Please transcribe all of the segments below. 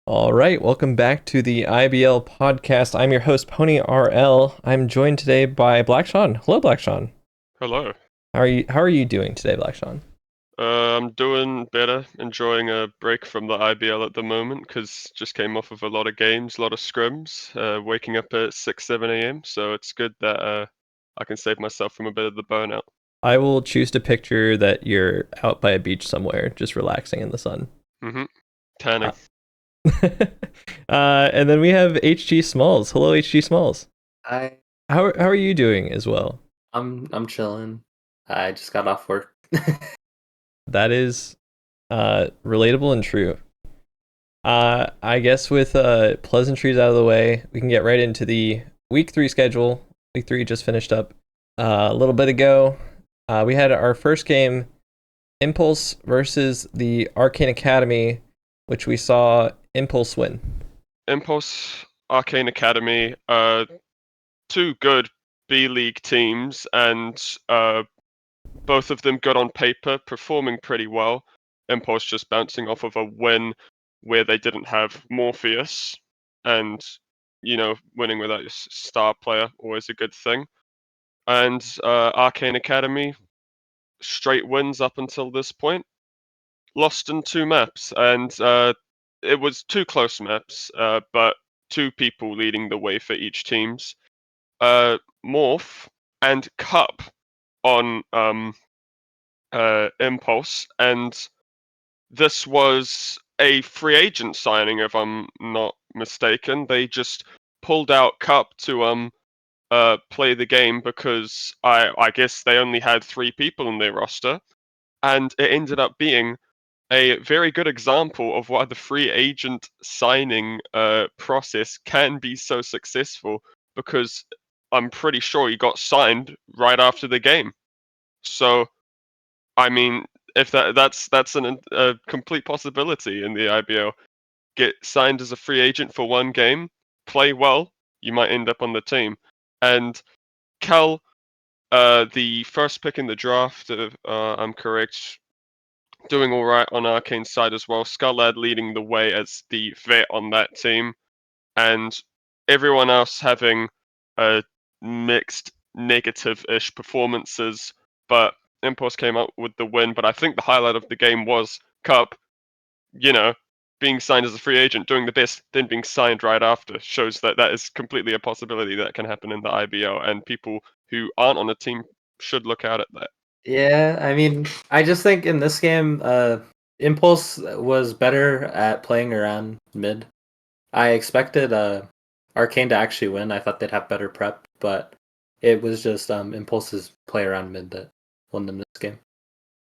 All right, welcome back to the IBL Podcast. I'm your host, PonyRL. I'm joined today by Blackshaun. Hello, Blackshaun. Hello. How are you doing today, Blackshaun? I'm doing better, enjoying a break from the IBL at the moment because just came off of a lot of games, a lot of scrims, waking up at 6, 7 a.m. So it's good that I can save myself from a bit of the burnout. I will choose to picture that you're out by a beach somewhere, just relaxing in the sun. Mm-hmm. Tanning. Uh, and then we have hgsmallz. Hello, hgsmallz. I How are you doing as well? I'm chilling. I just got off work. That is relatable and true. I guess with pleasantries out of the way, we can get right into the week 3 schedule. Week 3 just finished up a little bit ago. We had our first game, Impulse versus the Arcane Academy, which we saw Impulse win. Impulse, Arcane Academy, two good B League teams, and both of them good on paper, performing pretty well. Impulse just bouncing off of a win where they didn't have Morpheus, and winning without your star player always a good thing. And Arcane Academy straight wins up until this point. Lost in two maps, and it was two close maps, but two people leading the way for each teams. Morph and Cup on Impulse, and this was a free agent signing, if I'm not mistaken. They just pulled out Cup to play the game because I guess they only had three people in their roster, and it ended up being a very good example of why the free agent signing process can be so successful, because I'm pretty sure he got signed right after the game. So I mean, if that's a complete possibility in the IBL. Get signed as a free agent for one game, play well, you might end up on the team. And Cal, the first pick in the draft, I'm correct, doing all right on Arcane's side as well. Skullad leading the way as the vet on that team, and everyone else having mixed negative-ish performances. But Impulse came up with the win. But I think the highlight of the game was Cup, you know, being signed as a free agent, doing the best, then being signed right after, shows that that is completely a possibility that can happen in the IBL, and people who aren't on a team should look out at that. Yeah, I mean, I just think in this game, Impulse was better at playing around mid. I expected Arcane to actually win. I thought they'd have better prep, but it was just Impulse's play around mid that won them this game.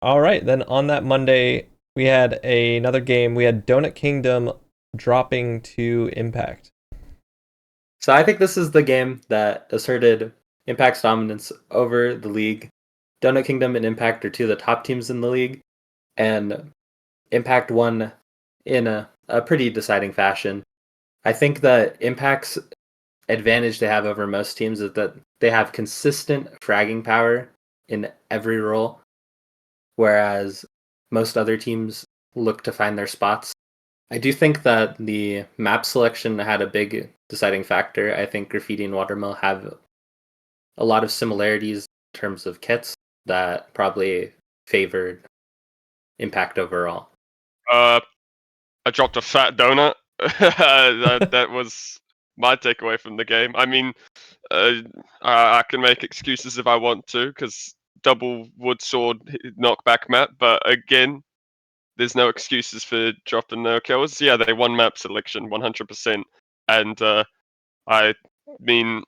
All right, then on that Monday, we had another game. We had Donut Kingdom dropping to Impact. So I think this is the game that asserted Impact's dominance over the league. Donut Kingdom and Impact are two of the top teams in the league, and Impact won in a pretty deciding fashion. I think that Impact's advantage they have over most teams is that they have consistent fragging power in every role, whereas most other teams look to find their spots. I do think that the map selection had a big deciding factor. I think Graffiti and Watermill have a lot of similarities in terms of kits that probably favored Impact overall. I dropped a fat donut. that was my takeaway from the game. I mean, I can make excuses if I want to, because double wood sword knockback map, but again, there's no excuses for dropping no kills. Yeah, they won map selection 100%, and I mean,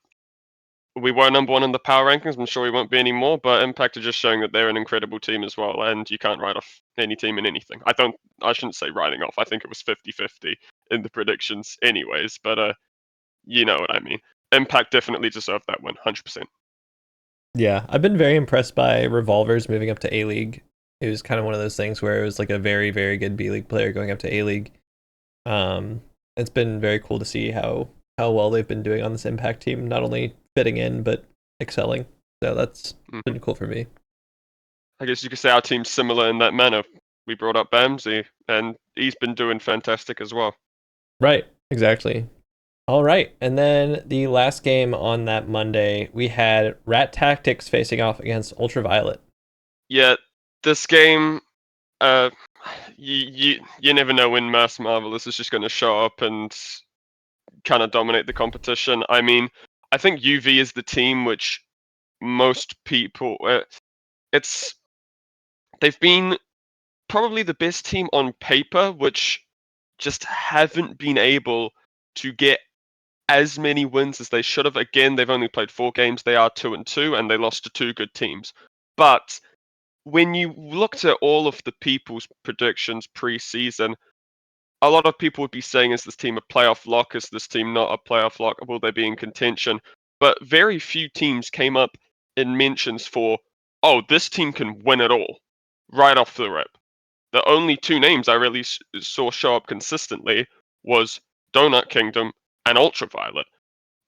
we were number one in the power rankings. I'm sure we won't be anymore, but Impact are just showing that they're an incredible team as well, and you can't write off any team in anything. I shouldn't say writing off. I think it was 50-50 in the predictions anyways, but you know what I mean. Impact definitely deserved that win, 100%. Yeah, I've been very impressed by Revolvers moving up to A League. It was kind of one of those things where it was like a very, very good B League player going up to A League. It's been very cool to see how well they've been doing on this Impact team, not only fitting in but excelling. So that's been cool for me. I guess you could say our team's similar in that manner. We brought up Bamsey, and he's been doing fantastic as well. Right, exactly. All right, and then the last game on that Monday, we had Rat Tactics facing off against Ultraviolet. Yeah, this game, uh, you never know when Mass Marvelous is just going to show up and kind of dominate the competition. I mean, I think UV is the team which most people, it's they've been probably the best team on paper, which just haven't been able to get as many wins as they should have. Again, they've only played 4 games. They are 2-2, and they lost to 2 good teams. But when you looked at all of the people's predictions pre-season, a lot of people would be saying, is this team a playoff lock? Is this team not a playoff lock? Will they be in contention? But very few teams came up in mentions for, oh, this team can win it all right off the rip. The only 2 names I really saw show up consistently was Donut Kingdom and Ultraviolet.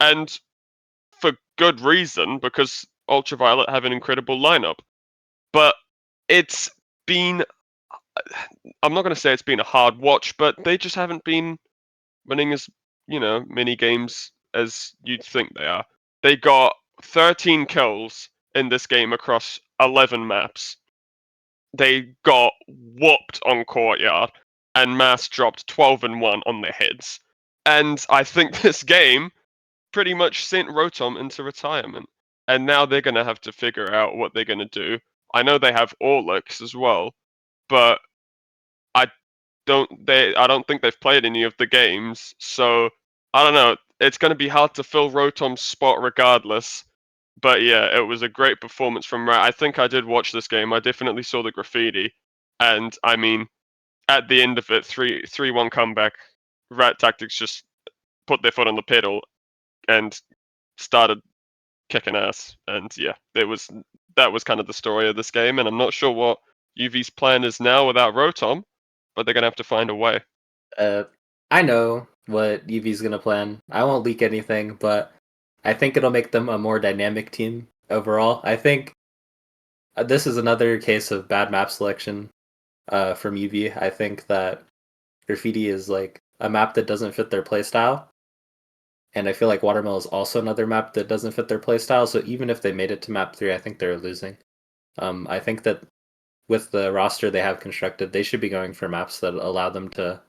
And for good reason, because Ultraviolet have an incredible lineup. But it's been, I'm not going to say it's been a hard watch, but they just haven't been winning as, many games as you'd think they are. They got 13 kills in this game across 11 maps. They got whooped on Courtyard, and Mass dropped 12-1 on their heads. And I think this game pretty much sent Rotom into retirement. And now they're going to have to figure out what they're going to do. I know they have Orlux as well, but I don't think they've played any of the games, so I don't know. It's going to be hard to fill Rotom's spot regardless. But yeah, it was a great performance from Rat. I think I did watch this game. I definitely saw the graffiti, and I mean, at the end of it, 3-1 comeback. Rat Tactics just put their foot on the pedal and started kicking ass. And yeah, that was kind of the story of this game. And I'm not sure what UV's plan is now without Rotom, but they're gonna have to find a way. I know what UV's gonna plan. I won't leak anything, but I think it'll make them a more dynamic team overall. I think this is another case of bad map selection from UV. I think that Graffiti is like a map that doesn't fit their playstyle. And I feel like Watermill is also another map that doesn't fit their playstyle. So even if they made it to map 3, I think they're losing. I think that with the roster they have constructed, they should be going for maps that allow them to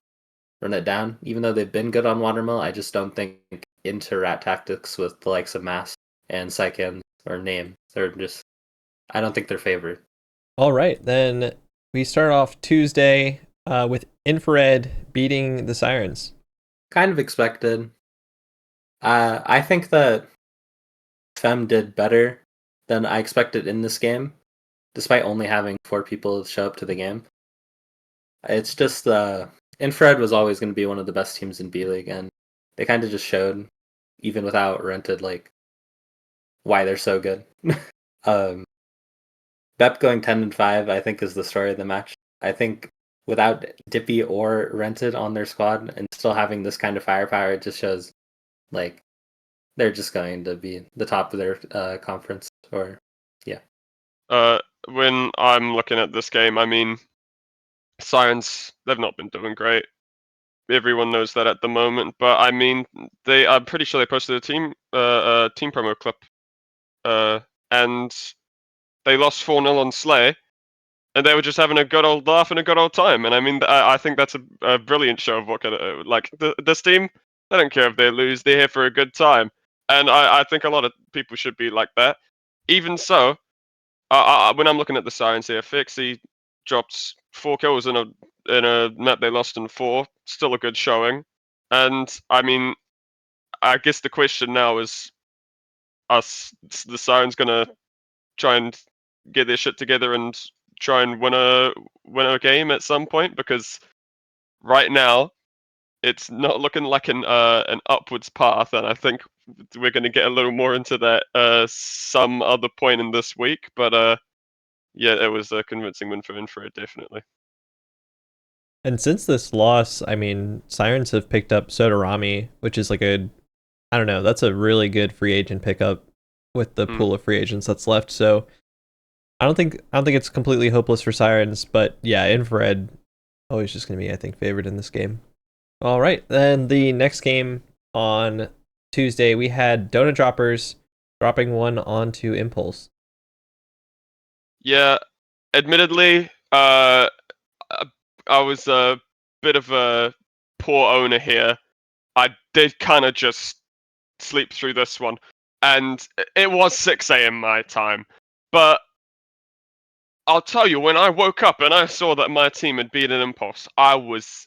run it down. Even though they've been good on Watermill, I just don't think into Rat Tactics with the likes of Mass and Psycan or Name. I don't think they're favored. All right, then we start off Tuesday with Infrared beating the Sirens. Kind of expected. I think that Fem did better than I expected in this game, despite only having 4 people show up to the game. It's just Infrared was always going to be one of the best teams in B League, and they kind of just showed, even without Rented, like why they're so good. Bep going 10-5, I think, is the story of the match. I think without Dippy or Rented on their squad and still having this kind of firepower, it just shows like they're just going to be the top of their conference. Or yeah. When I'm looking at this game, I mean, Sirens, they've not been doing great. Everyone knows that at the moment, but I mean, I'm pretty sure they posted a team promo clip, and they lost 4-0 on Slay, and they were just having a good old laugh and a good old time. And I mean, I think that's a brilliant show of what like this team. They don't care if they lose; they're here for a good time. And I think a lot of people should be like that. Even so, when I'm looking at the Sirens here, Fixie dropped 4 kills in a map they lost in 4. Still a good showing. And I mean, I guess the question now is, the Sirens gonna try and get their shit together and try and win a game at some point? Because right now it's not looking like an upwards path, and I think we're going to get a little more into that some other point in this week. But yeah, it was a convincing win for Infrared, definitely. And since this loss, I mean, Sirens have picked up Sodarami, which is like I don't know, that's a really good free agent pickup with the pool of free agents that's left. So I don't think it's completely hopeless for Sirens, but yeah, Infrared always just going to be, I think, favored in this game All right. Then the next game on Tuesday, we had Donut Droppers dropping one onto Impulse. Yeah, admittedly, I was a bit of a poor owner here. I did kind of just sleep through this one, and it was 6 a.m. my time. But I'll tell you, when I woke up and I saw that my team had beaten Impulse, I was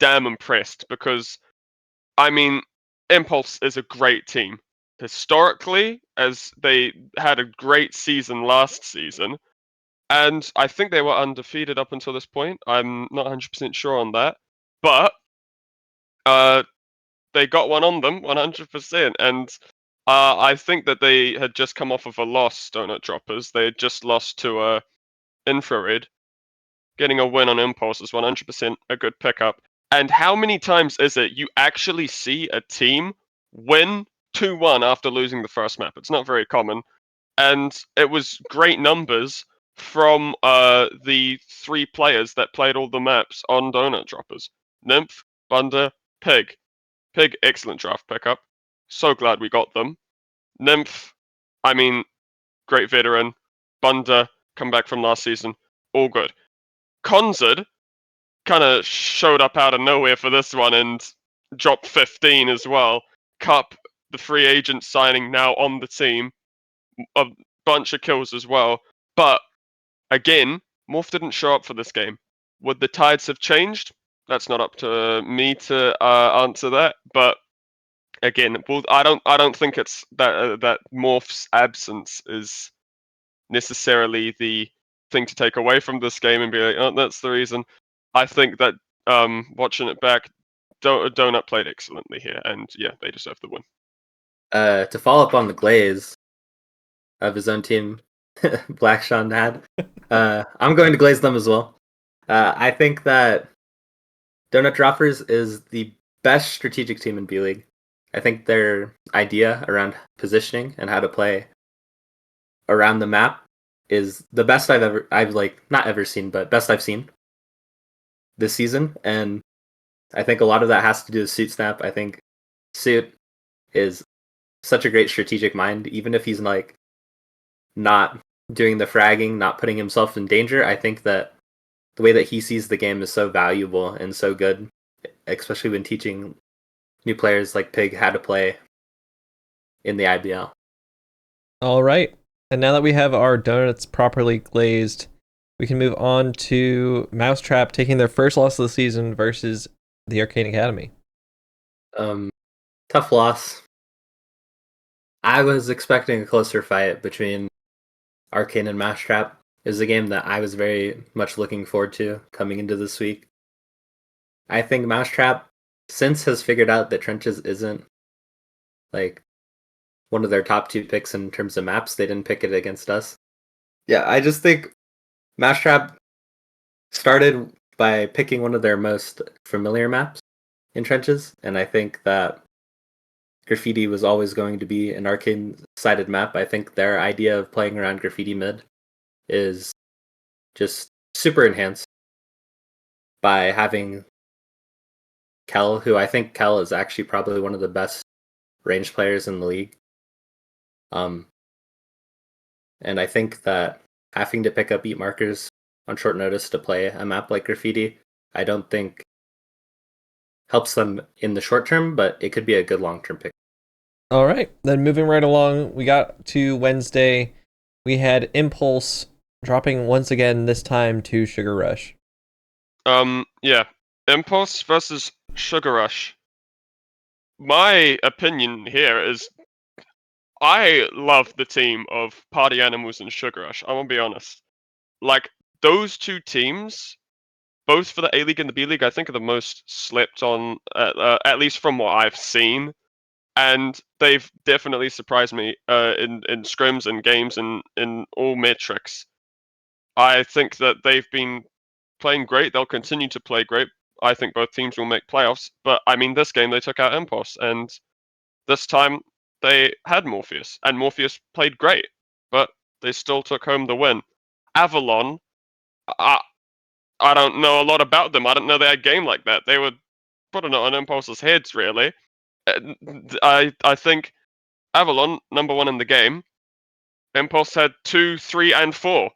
damn impressed because I mean, Impulse is a great team historically, as they had a great season last season, and I think they were undefeated up until this point. I'm not 100% sure on that, but uh, they got one on them 100%, and I think that they had just come off of a loss, Donut Droppers. They had just lost to Infrared. Getting a win on Impulse is 100% a good pickup. And how many times is it you actually see a team win 2-1 after losing the first map? It's not very common. And it was great numbers from the 3 players that played all the maps on Donut Droppers. Nymph, Bunda, Pig. Pig, excellent draft pickup. So glad we got them. Nymph, I mean, great veteran. Bunda, come back from last season. All good. Konzid kind of showed up out of nowhere for this one and dropped 15 as well. Cup, the free agent signing now on the team, a bunch of kills as well. But again, Morph didn't show up for this game. Would the tides have changed? That's not up to me to answer that. But again, well, I don't think it's that Morph's absence is necessarily the thing to take away from this game and be like, oh, that's the reason. I think that watching it back, Donut played excellently here, and yeah, they deserve the win. To follow up on the glaze of his own team, Blackshaun had, I'm going to glaze them as well. I think that Donut Droppers is the best strategic team in B League. I think their idea around positioning and how to play around the map is the best I've like not ever seen, but best I've seen this season. And I think a lot of that has to do with Suit Snap. I think Suit is such a great strategic mind, even if he's like not doing the fragging, not putting himself in danger. I think that the way that he sees the game is so valuable and so good, especially when teaching new players like Pig how to play in the IBL. All right. And now that we have our donuts properly glazed, we can move on to Mousetrap taking their first loss of the season versus the Arcane Academy. Tough loss. I was expecting a closer fight between Arcane and Mousetrap. It was a game that I was very much looking forward to coming into this week. I think Mousetrap, since has figured out that Trenches isn't like one of their top 2 picks in terms of maps. They didn't pick it against us. Yeah, I just think Mousetrap started by picking one of their most familiar maps in Trenches, and I think that Graffiti was always going to be an arcane-sided map. I think their idea of playing around Graffiti mid is just super enhanced by having Kel, who I think Kel is actually probably one of the best range players in the league. And I think that having to pick up beat markers on short notice to play a map like Graffiti, I don't think helps them in the short term, but it could be a good long-term pick. All right, then moving right along, we got to Wednesday. We had Impulse dropping once again, this time to Sugar Rush. Yeah, Impulse versus Sugar Rush. My opinion here is I love the team of Party Animals and Sugar Rush. I'm gonna be honest. Like, those 2 teams, both for the A League and the B League, I think are the most slept on, at least from what I've seen. And they've definitely surprised me in scrims and games and in all metrics. I think that they've been playing great. They'll continue to play great. I think both teams will make playoffs. But I mean, this game they took out Impulse, and this time they had Morpheus, and Morpheus played great, but they still took home the win. Avalon, I don't know a lot about them. I didn't know they had a game like that. They were putting it on Impulse's heads, really. I think Avalon, number 1 in the game, Impulse had 2, 3, and 4.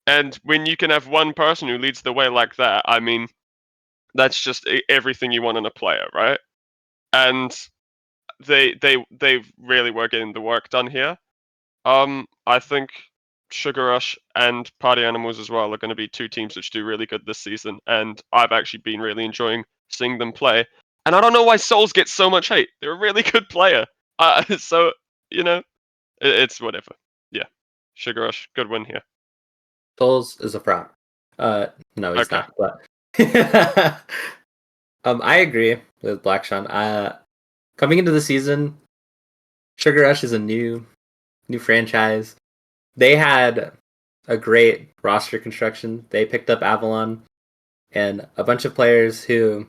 And when you can have one person who leads the way like that, I mean, that's just everything you want in a player, right? And they really were getting the work done here. I think Sugar Rush and Party Animals as well are going to be 2 teams which do really good this season, and I've actually been really enjoying seeing them play. And I don't know why Souls gets so much hate. They're a really good player. So, it's whatever. Yeah. Sugar Rush, good win here. Souls is a fraud. No, he's Okay. not. But I agree with Blackshaun. Coming into the season, Sugar Rush is a new franchise. They had a great roster construction. They picked up Avalon and a bunch of players who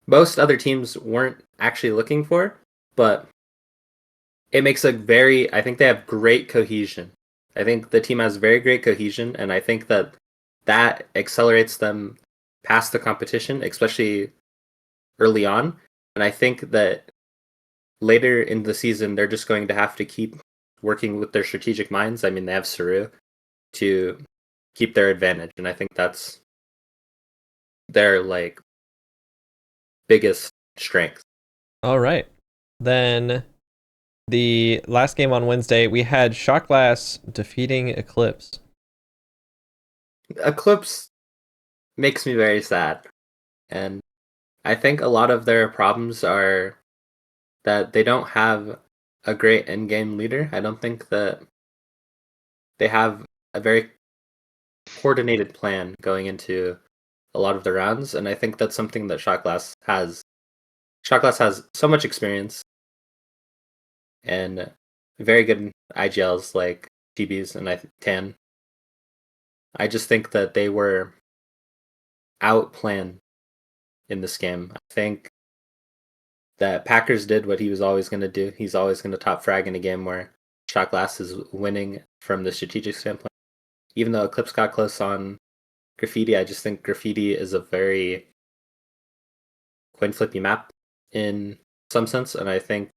most other teams weren't actually looking for, but it makes I think they have great cohesion. I think the team has very great cohesion, and I think that accelerates them past the competition, especially early on. And I think that later in the season, they're just going to have to keep working with their strategic minds. I mean, they have Saru to keep their advantage, and I think that's their biggest strength. All right. Then the last game on Wednesday, we had Shot Glass defeating Eclipse. Eclipse makes me very sad, and I think a lot of their problems are that they don't have a great end-game leader. I don't think that they have a very coordinated plan going into a lot of the rounds, and I think that's something that Shot Glass has. Shot Glass has so much experience and very good IGLs like TBs and Tan. I just think that they were outplanned in this game. I think that Packers did what he was always going to do. He's always going to top frag in a game where Shot Glass is winning from the strategic standpoint. Even though Eclipse got close on Graffiti, I just think Graffiti is a very coin flippy map in some sense, and I think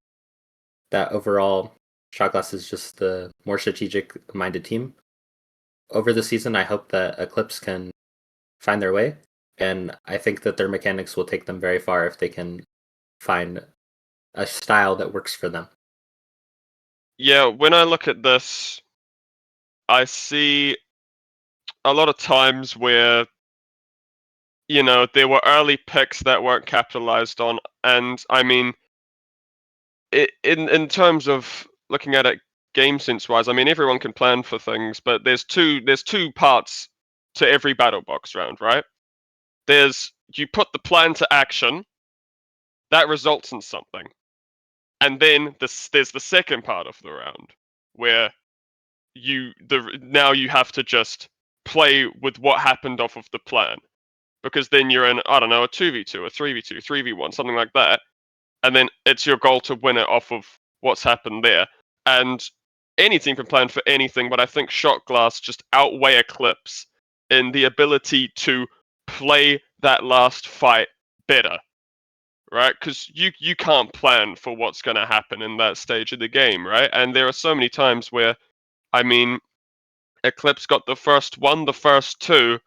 that overall Shot Glass is just the more strategic minded team. Over the season, I hope that Eclipse can find their way, and I think that their mechanics will take them very far if they can find a style that works for them. Yeah, when I look at this, I see a lot of times where, there were early picks that weren't capitalized on. And I mean, in terms of looking at it game sense wise, I mean, everyone can plan for things, but there's two parts to every battle box round, right? There's you put the plan to action, that results in something. And then there's the second part of the round where now you have to just play with what happened off of the plan, because then you're in, I don't know, a 2v2, a 3v2, 3v1, something like that, and then it's your goal to win it off of what's happened there. And any team can plan for anything, but I think Shot Glass just outweigh Eclipse in the ability to play that last fight better, right? Because you can't plan for what's going to happen in that stage of the game, right? And there are so many times where, I mean, Eclipse got the first one, the first two,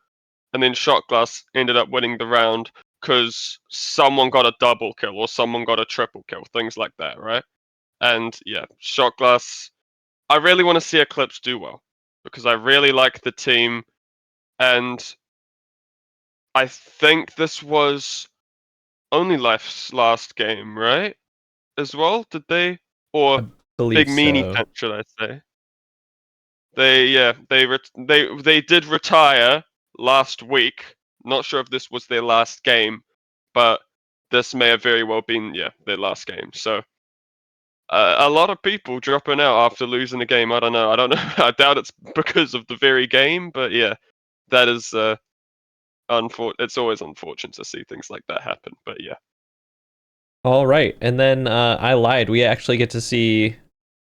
and then Shot Glass ended up winning the round because someone got a double kill or someone got a triple kill, things like that, right? And yeah, Shot Glass, I really want to see Eclipse do well because I really like the team, and I think this was only Life's last game, right? As well, did they? Or I believe Big Meanie so. Tent, should I say? They did retire last week. Not sure if this was their last game, but this may have very well been their last game. So a lot of people dropping out after losing a game. I don't know. I doubt it's because of the very game, but yeah, that is it's always unfortunate to see things like that happen. But yeah. All right. And then I lied. We actually get to see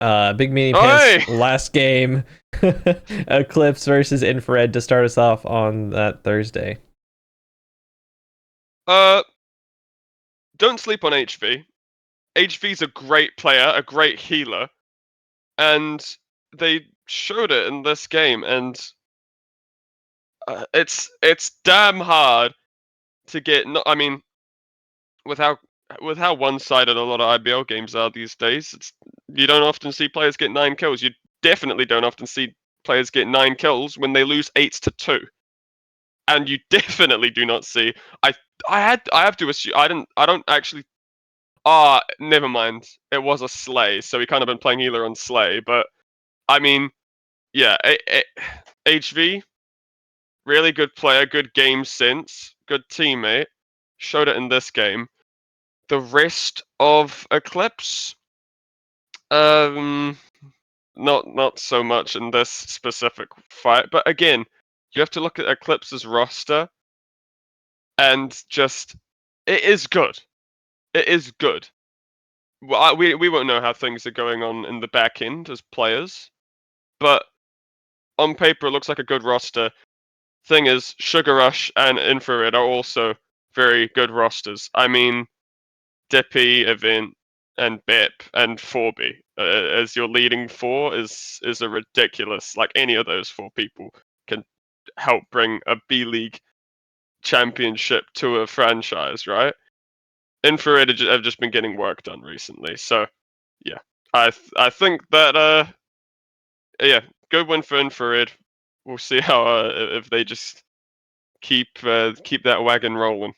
Big Meanie Oi! Pants last game, Eclipse versus Infrared, to start us off on that Thursday. don't sleep on HV. HV's a great player, a great healer, and they showed it in this game. And it's damn hard to get. I mean, with how one-sided a lot of IBL games are these days, you don't often see players get 9 kills. You definitely don't often see players get 9 kills when they lose 8-2. And you definitely do not see. I have to assume I don't actually. Never mind. It was a Slay, so he kind of been playing healer on Slay. But I mean, yeah, HV, really good player, good game sense, good teammate. Showed it in this game. The rest of Eclipse, not so much in this specific fight. But again, you have to look at Eclipse's roster, and just it is good. It is good. Well, we won't know how things are going on in the back end as players, but on paper it looks like a good roster. Thing is, Sugar Rush and Infrared are also very good rosters. I mean, Dippy, Event, and Bep and 4B as your leading 4 is a ridiculous. Like any of those 4 people can help bring a B League championship to a franchise, right? Infrared have just been getting work done recently, so yeah, I think that yeah, good win for Infrared. We'll see how if they just keep that wagon rolling.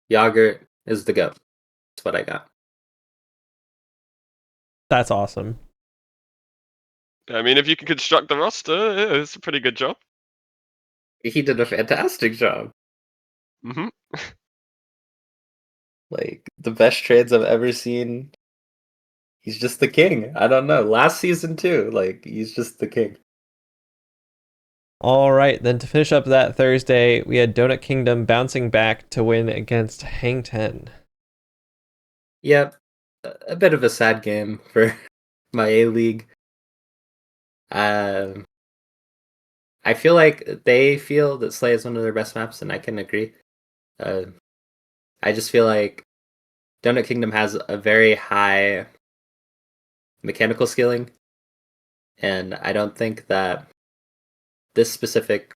Yager is the GOAT. That's what I got. That's awesome. I mean, if you can construct the roster, yeah, it's a pretty good job. He did a fantastic job. Mm-hmm. Like, the best trades I've ever seen. He's just the king. I don't know. Last season too. Like, he's just the king. All right, then to finish up that Thursday, we had Donut Kingdom bouncing back to win against Hang 10. Yep. A bit of a sad game for my A League. I feel like they feel that Slay is one of their best maps, and I can agree. I just feel like Donut Kingdom has a very high mechanical skilling, and I don't think that this specific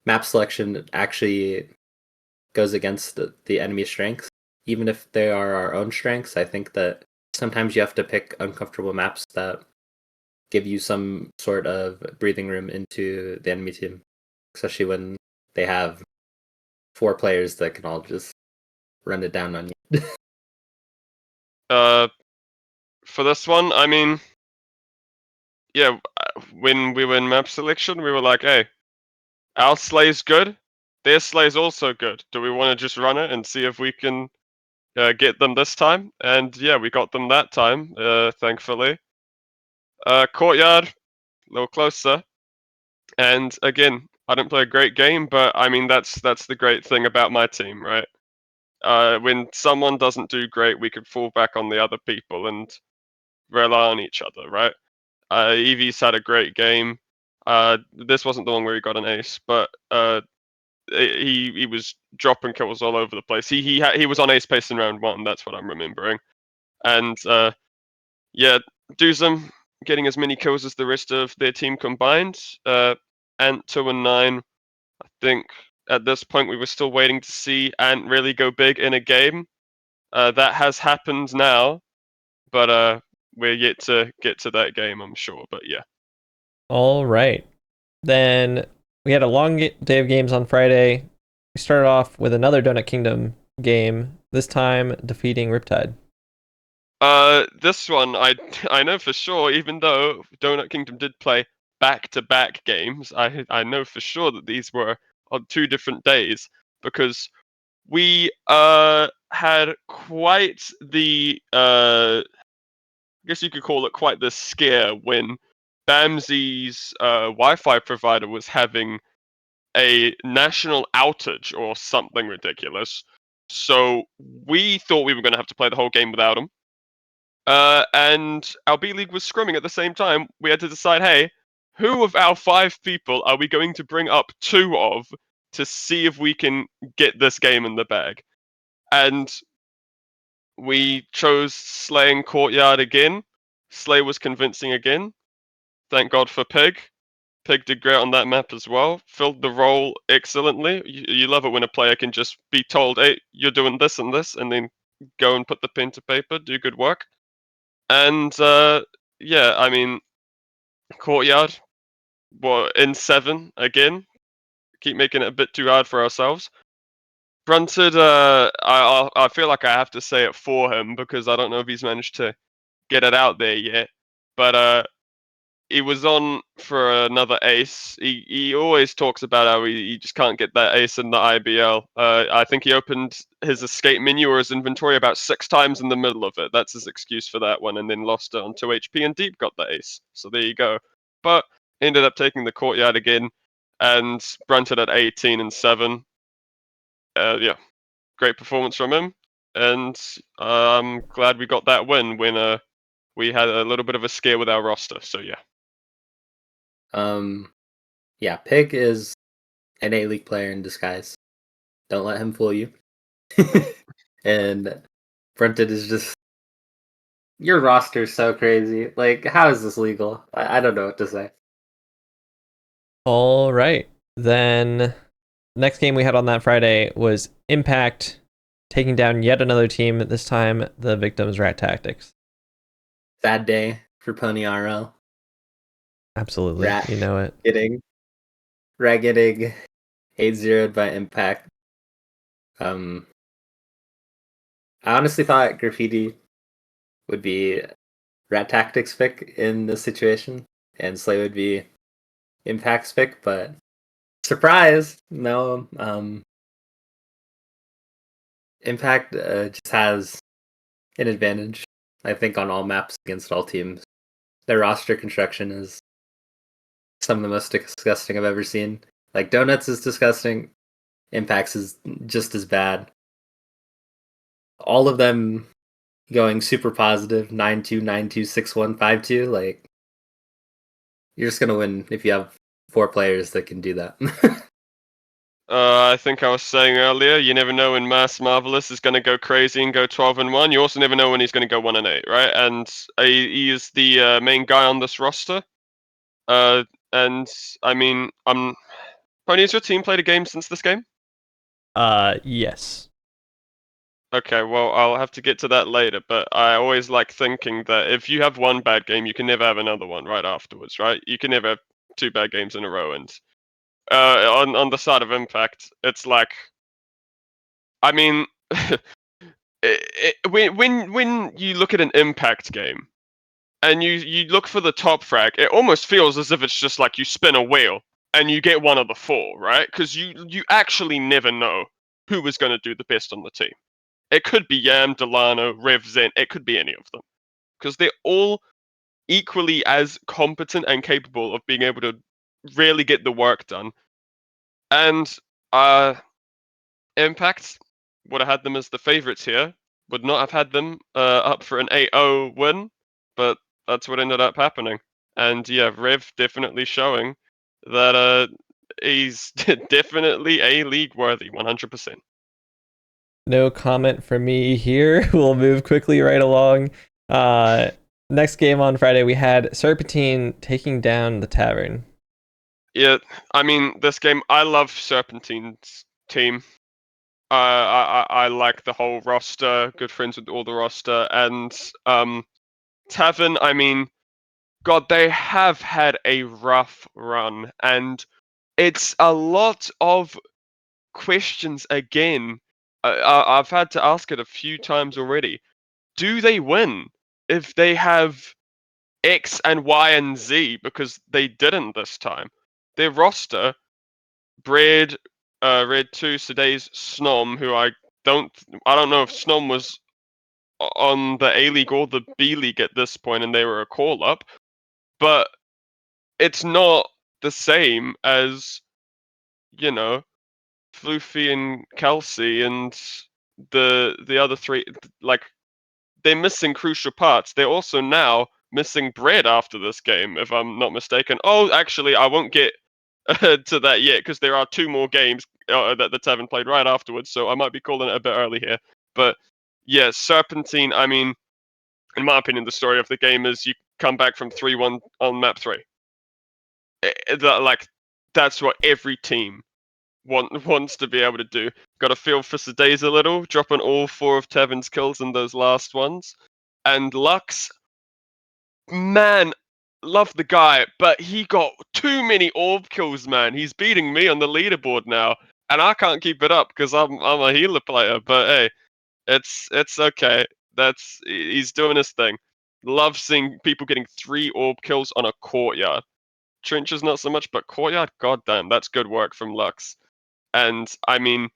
map selection actually goes against the enemy's strengths. Even if they are our own strengths, I think that sometimes you have to pick uncomfortable maps that give you some sort of breathing room into the enemy team, especially when they have 4 players that can all just run it down on you. For this one, I mean, yeah, when we were in map selection, we were like, hey, our Slay's good, their Slay's also good. Do we want to just run it and see if we can get them this time? And yeah, we got them that time, thankfully. Courtyard, a little closer. And again, I didn't play a great game, but I mean that's the great thing about my team, right? When someone doesn't do great, we can fall back on the other people and rely on each other, right? Evie's had a great game. This wasn't the one where he got an ace, but he was dropping kills all over the place. He was on ace pace in round 1. That's what I'm remembering. And yeah, Duzum getting as many kills as the rest of their team combined. Ant 2 and 9. I think at this point we were still waiting to see Ant really go big in a game. That has happened now, but we're yet to get to that game, I'm sure. But yeah. All right. Then we had a long day of games on Friday. We started off with another Donut Kingdom game, this time defeating Riptide. This one I know for sure. Even though Donut Kingdom did play back-to-back games, I know for sure that these were on 2 different days because we had quite the I guess you could call it quite the scare when Bamsi's Wi-Fi provider was having a national outage or something ridiculous. So we thought we were going to have to play the whole game without him. And our B League was scrimming at the same time. We had to decide, hey, who of our 5 people are we going to bring up 2 of to see if we can get this game in the bag. And we chose Slay and Courtyard again. Slay was convincing again. Thank God for Pig. Pig did great on that map as well. Filled the role excellently. You love it when a player can just be told, hey, you're doing this and this, and then go and put the pen to paper, do good work. And yeah, I mean, Courtyard, well, in 7 again. Keep making it a bit too hard for ourselves. Brunted, I feel like I have to say it for him because I don't know if he's managed to get it out there yet. But he was on for another ace. He always talks about how he just can't get that ace in the IBL. I think he opened his escape menu or his inventory about 6 times in the middle of it. That's his excuse for that one, and then lost it on 2 HP and Deep got the ace. So there you go. But ended up taking the Courtyard again, and Brunted at 18 and 7. Yeah, great performance from him, and I'm glad we got that win when we had a little bit of a scare with our roster. So yeah. Yeah, Pig is an A-League player in disguise. Don't let him fool you. And Brunted is just, your roster's so crazy. Like, how is this legal? I don't know what to say. All right. Then next game we had on that Friday was Impact taking down yet another team. This time the victims Rat Tactics. Sad day for PonyRL. Absolutely. Rat You know it. getting 8-0'd by Impact. I honestly thought Graffiti would be Rat Tactics pick in this situation, and Slay would be Impact's pick, but surprise, no. Impact just has an advantage, I think, on all maps against all teams. Their roster construction is some of the most disgusting I've ever seen. Like, Donuts is disgusting. Impact's is just as bad. All of them going super positive, 9-2, 9-2, 6-1, 5-2. Like, you're just gonna win if you have 4 players that can do that. I think I was saying earlier, you never know when Mass Marvelous is going to go crazy and go 12 and 1. You also never know when he's going to go 1 and 8, right? And he is the main guy on this roster. And I mean, Pony, has your team played a game since this game? Yes. Okay, well, I'll have to get to that later, but I always like thinking that if you have one bad game, you can never have another one right afterwards, right? You can never have 2 bad games in a row, and on the side of Impact, it's like, I mean, when you look at an Impact game and you look for the top frag, it almost feels as if it's just like you spin a wheel and you get one of the 4, right? Because you actually never know who is going to do the best on the team. It could be Yam, Delano, Rev, Zen. It could be any of them because they're all equally as competent and capable of being able to really get the work done. And Impact would have had them as the favourites here. Would not have had them up for an 8-0 win, but that's what ended up happening. And yeah, Rev definitely showing that he's definitely A-League worthy, 100%. No comment from me here. We'll move quickly right along. Next game on Friday, we had Serpentine taking down the Tavern. Yeah, I mean, this game, I love Serpentine's team. I like the whole roster, good friends with all the roster, and Tavern, I mean, God, they have had a rough run, and it's a lot of questions again. I've had to ask it a few times already. Do they win if they have X and Y and Z? Because they didn't this time. Their roster, Bread, Red 2, Seday's Snom, who I don't know if Snom was on the A League or the B League at this point, and they were a call up, but it's not the same as, you know, Floofy and Kelsey and the other 3. Like, they're missing crucial parts. They're also now missing Bread after this game, if I'm not mistaken. Oh, actually, I won't get to that yet, because there are 2 more games that the Tavern played right afterwards, so I might be calling it a bit early here. But yeah, Serpentine, I mean, in my opinion, the story of the game is you come back from 3-1 on map 3. That's what every team wants to be able to do. Got a feel for Sedays a little, dropping all 4 of Tavern's kills in those last ones. And Lux, man, love the guy, but he got too many orb kills, man. He's beating me on the leaderboard now, and I can't keep it up because I'm a healer player. But hey, it's okay. He's doing his thing. Love seeing people getting 3 orb kills on a courtyard. Trenches not so much, but courtyard, goddamn, that's good work from Lux. And I mean,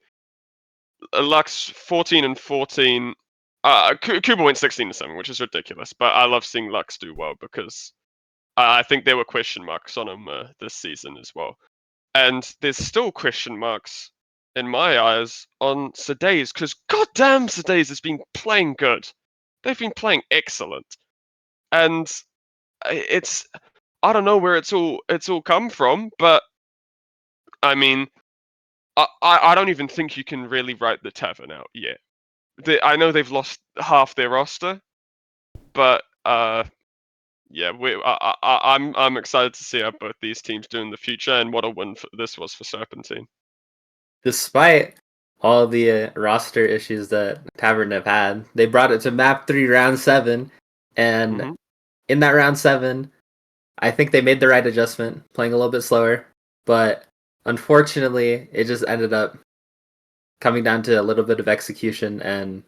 Lux 14 and 14. Kuba went 16 and 7, which is ridiculous. But I love seeing Lux do well because I think there were question marks on him this season as well. And there's still question marks in my eyes on Sedays because goddamn, Sedays has been playing good. They've been playing excellent, and I don't know where it's all come from, but I mean, I don't even think you can really write the Tavern out yet. I know they've lost half their roster, but yeah, I'm excited to see how both these teams do in the future and what a win this was for Serpentine. Despite all the roster issues that Tavern have had, they brought it to map 3 round 7, and in that round 7, I think they made the right adjustment, playing a little bit slower, but unfortunately, it just ended up coming down to a little bit of execution, and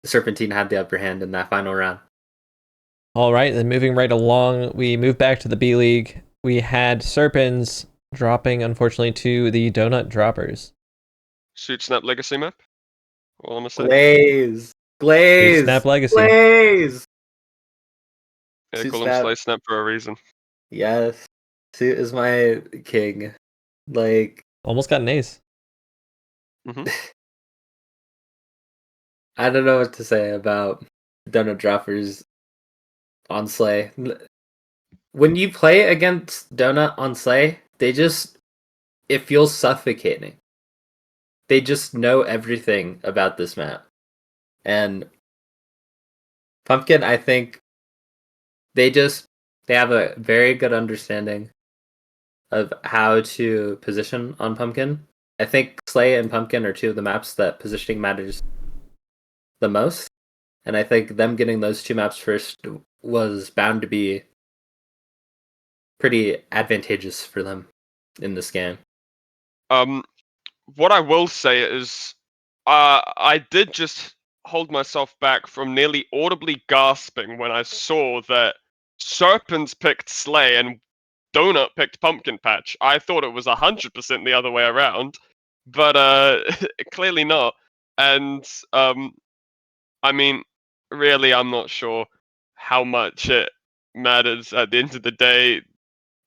the Serpentine had the upper hand in that final round. All right, then moving right along, we move back to the B League. We had Serpens dropping, unfortunately, to the Donut Droppers. Shoot Snap Legacy map? All I'm gonna say. Glaze! Snap Legacy. Glaze! Yeah, Shoot call him Snap. Slay Snap for a reason. Yes. Suit is my king. Like, almost got an ace. I don't know what to say about Donut Droppers on Slay. When you play against Donut on Slay, it feels suffocating. They just know everything about this map. And Pumpkin, I think they have a very good understanding of how to position on Pumpkin. I think Slay and Pumpkin are 2 of the maps that positioning matters the most. And I think them getting those 2 maps first was bound to be pretty advantageous for them in this game. What I will say is, I did just hold myself back from nearly audibly gasping when I saw that Serpents picked Slay and Donut picked Pumpkin Patch. I thought it was 100% the other way around, but clearly not. And I mean, really, I'm not sure how much it matters at the end of the day.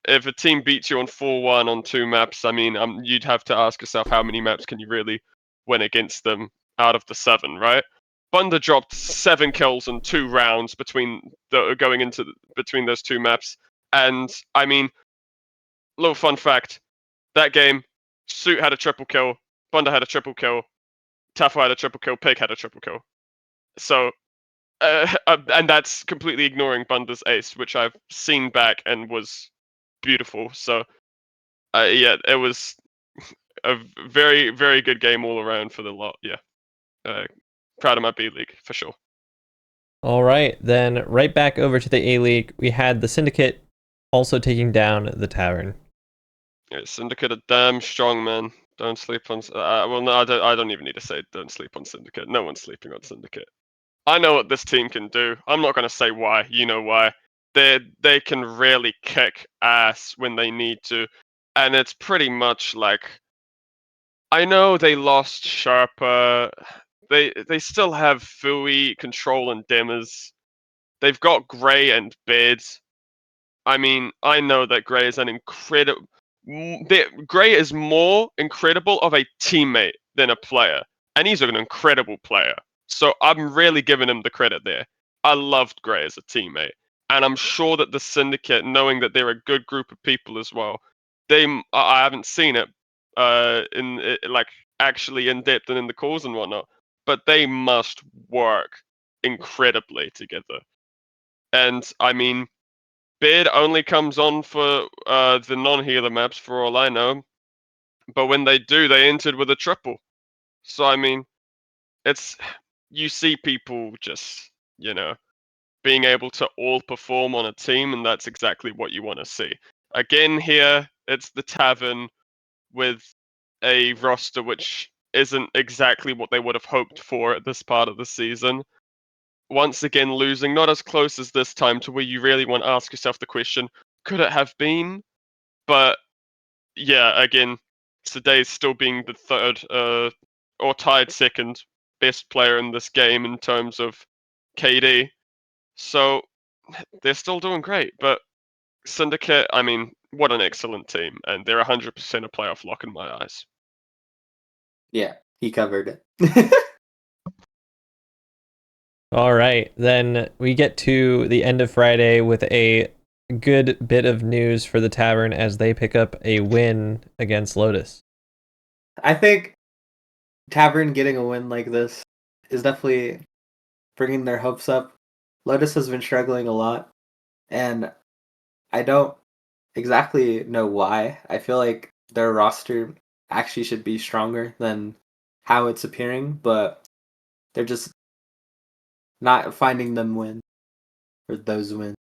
If a team beats you on 4-1 on 2 maps, I mean, you'd have to ask yourself how many maps can you really win against them out of the 7, right? Bunda dropped 7 kills in 2 rounds between those 2 maps, and I mean, little fun fact: that game, Suit had a triple kill, Bunda had a triple kill, Tafo had a triple kill, Pig had a triple kill. So, and that's completely ignoring Bunda's ace, which I've seen back and was beautiful. So, yeah, it was a very, very good game all around for the lot. Yeah, proud of my B League for sure. All right, then right back over to the A League. We had the Syndicate also taking down the Tavern. Yeah, Syndicate are damn strong, man. Don't sleep on. Well, no, I don't even need to say don't sleep on Syndicate. No one's sleeping on Syndicate. I know what this team can do. I'm not gonna say why. You know why. They can really kick ass when they need to, and it's pretty much like, I know they lost Sharpa. They still have Fui, Control, and Dimmers. They've got Gray and Bid. I mean, I know that Gray is an incredible. Gray is more incredible of a teammate than a player, and he's an incredible player. So I'm really giving him the credit there. I loved Gray as a teammate, and I'm sure that the Syndicate, knowing that they're a good group of people as well, I haven't seen it like actually in depth and in the calls and whatnot, but they must work incredibly together. And I mean, Beard only comes on for the non-healer maps for all I know, but when they do, they entered with a triple. So I mean, you see people just being able to all perform on a team, and that's exactly what you want to see. Again, here it's the Tavern with a roster which isn't exactly what they would have hoped for at this part of the season. Once again, losing, not as close as this time to where you really want to ask yourself the question, could it have been? But yeah, again, Saday's still being the third or tied second best player in this game in terms of KD. So they're still doing great. But Syndicate, I mean, what an excellent team. And they're 100% a playoff lock in my eyes. Yeah, he covered it. All right, then we get to the end of Friday with a good bit of news for the Tavern as they pick up a win against Lotus. I think Tavern getting a win like this is definitely bringing their hopes up. Lotus has been struggling a lot, and I don't exactly know why. I feel like their roster actually should be stronger than how it's appearing, but they're just not finding them win or those wins.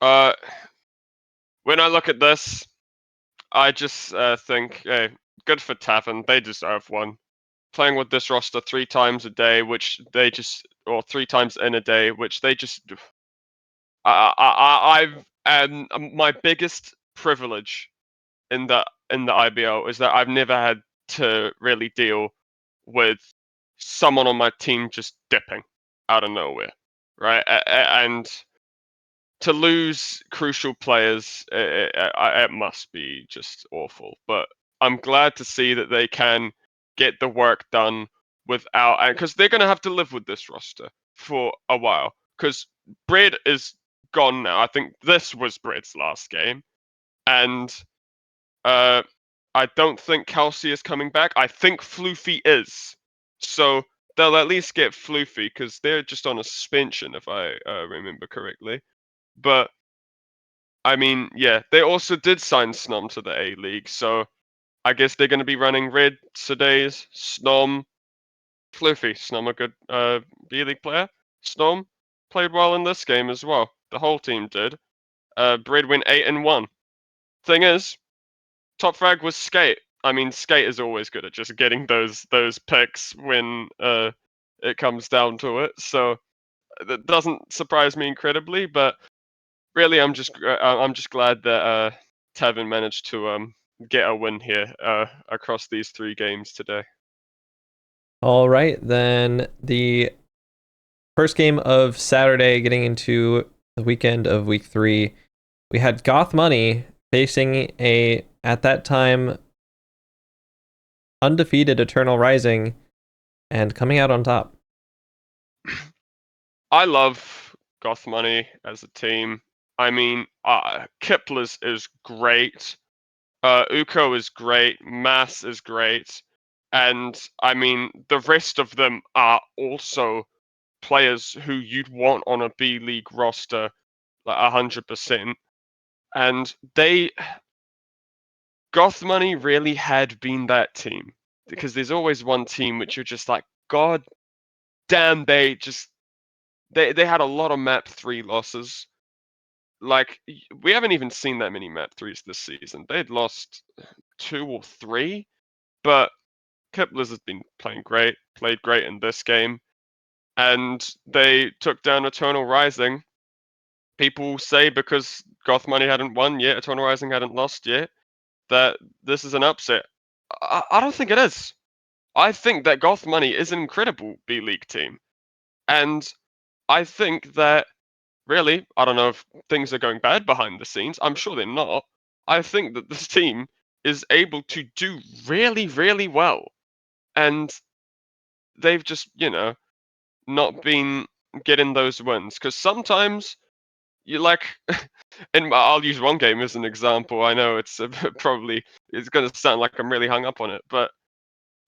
When I look at this, I just think, hey, good for Tavern. They deserve one. Playing with this roster 3 times a day, or 3 times in a day, which they just. My biggest privilege in the IBL is that I've never had to really deal with someone on my team just dipping out of nowhere, right? And to lose crucial players, it must be just awful. But I'm glad to see that they can get the work done without, because they're going to have to live with this roster for a while. Because Bread is gone now. I think this was Bread's last game, and I don't think Kelsey is coming back. I think Floofy is, so they'll at least get Floofy because they're just on a suspension, if I remember correctly. But I mean, yeah, they also did sign Snom to the A League, so I guess they're going to be running Red, Sadays, Snom, Floofy. Snom, a good B League player. Snom played well in this game as well. The whole team did. Bread went 8-1. Thing is, top frag was Skate. I mean, Skate is always good at just getting those picks when it comes down to it. So that doesn't surprise me incredibly, but really, I'm just glad that Tavern managed to get a win here across these 3 games today. All right, then the first game of Saturday, getting into the weekend of week 3, we had Goth Money facing at that time, undefeated Eternal Rising and coming out on top. I love Goth Money as a team. I mean, Kipler's is great. Uko is great. Mass is great. And I mean, the rest of them are also players who you'd want on a B League roster, like 100%. And Goth Money really had been that team, because there's always one team which you're just like, God damn, they had a lot of map 3 losses. Like, we haven't even seen that many map 3s this season. They'd lost 2 or 3, but Kipler's has been played great in this game, and they took down Eternal Rising. People say because Goth Money hadn't won yet, Eternal Rising hadn't lost yet, that this is an upset. I don't think it is. I think that Goth Money is an incredible B League team, and I think that really, I don't know if things are going bad behind the scenes. I'm sure they're not. I think that this team is able to do really, really well, and they've just, not been getting those wins, because sometimes you like, and I'll use one game as an example. I know it's probably it's going to sound like I'm really hung up on it, but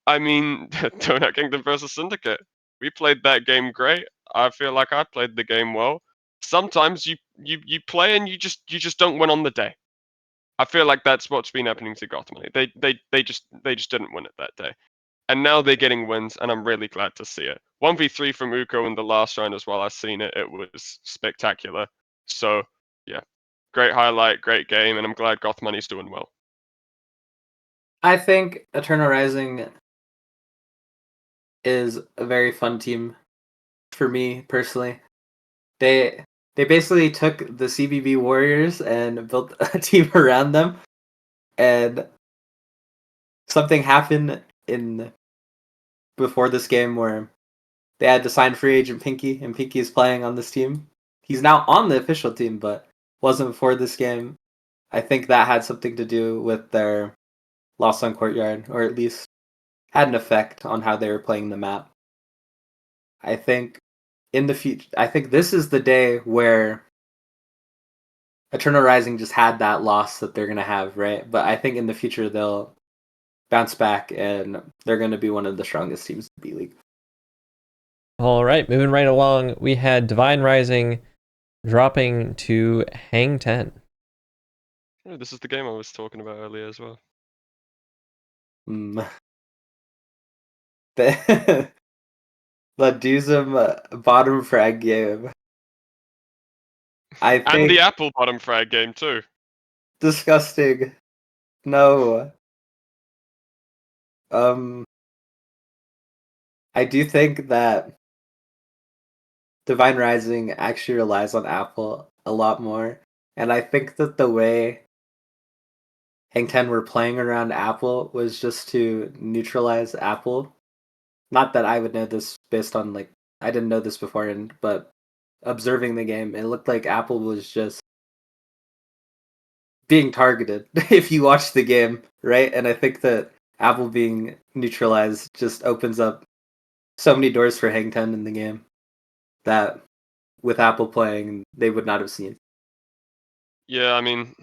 I mean, Donut Kingdom versus Syndicate. We played that game great. I feel like I played the game well. Sometimes you play and you just don't win on the day. I feel like that's what's been happening to Gotham. They just didn't win it that day. And now they're getting wins, and I'm really glad to see it. 1v3 from Uko in the last round as well. I've seen it. It was spectacular. So, yeah. Great highlight, great game, and I'm glad Goth Money's doing well. I think Eternal Rising is a very fun team for me personally. They basically took the CBB Warriors and built a team around them, and something happened in before this game where they had to sign free agent Pinky, and Pinky is playing on this team. He's now on the official team, but wasn't before this game. I think that had something to do with their loss on Courtyard, or at least had an effect on how they were playing the map. I think in the future, I think this is the day where Eternal Rising just had that loss that they're gonna have, right? But I think in the future they'll bounce back and they're gonna be one of the strongest teams in B League. All right, moving right along, we had Divine Rising dropping to Hang 10. Oh, this is the game I was talking about earlier as well. The Duzum bottom frag game. I think And the Apple bottom frag game too. disgusting. No. I do think that Divine Rising actually relies on Apple a lot more. And I think that the way Hang 10 were playing around Apple was just to neutralize Apple. Not that I would know this based on, like, I didn't know this beforehand, but observing the game, it looked like Apple was just being targeted if you watch the game, right? And I think that Apple being neutralized just opens up so many doors for Hang 10 in the game that with Apple playing, they would not have seen. Yeah, I mean,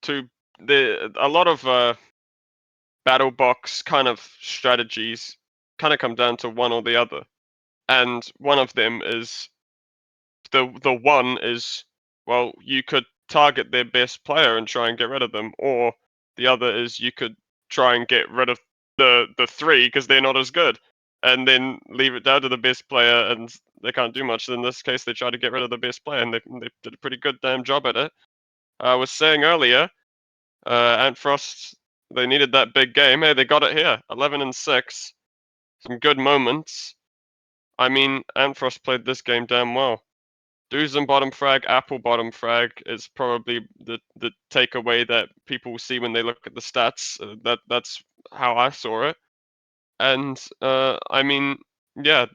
a lot of battle box kind of strategies kind of come down to one or the other, and one of them is the one is, well, you could target their best player and try and get rid of them, or the other is you could try and get rid of the three because they're not as good, and then leave it down to the best player and they can't do much. In this case, they tried to get rid of the best player and they did a pretty good damn job at it. I was saying earlier, Antfrost, they needed that big game. Hey, they got it here, 11-6. Some good moments. I mean, Antfrost played this game damn well. Duzum bottom frag, Apple bottom frag is probably the takeaway that people see when they look at the stats. That's how I saw it. And I mean, yeah,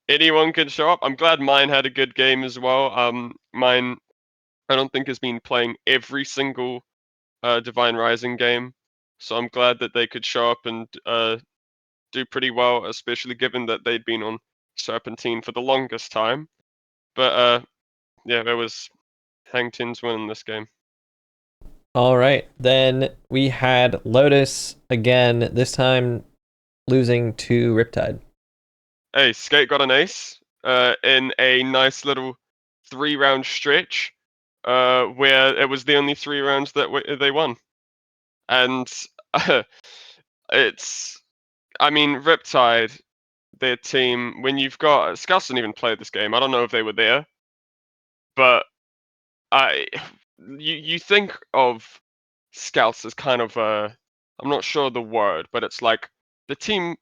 anyone can show up. I'm glad mine had a good game as well. Mine, I don't think has been playing every single Divine Rising game, so I'm glad that they could show up and do pretty well, especially given that they'd been on Serpentine for the longest time. But yeah, there was Hang 10's winning this game. All right, then we had Lotus again, this time losing to Riptide. Hey, Skate got an ace in a nice little 3-round stretch where it was the only 3 rounds that they won. And it's, I mean, Riptide, their team, when you've got, Scouts didn't even play this game. I don't know if they were there, but you think of Scouts as kind of I'm not sure the word, but it's like the team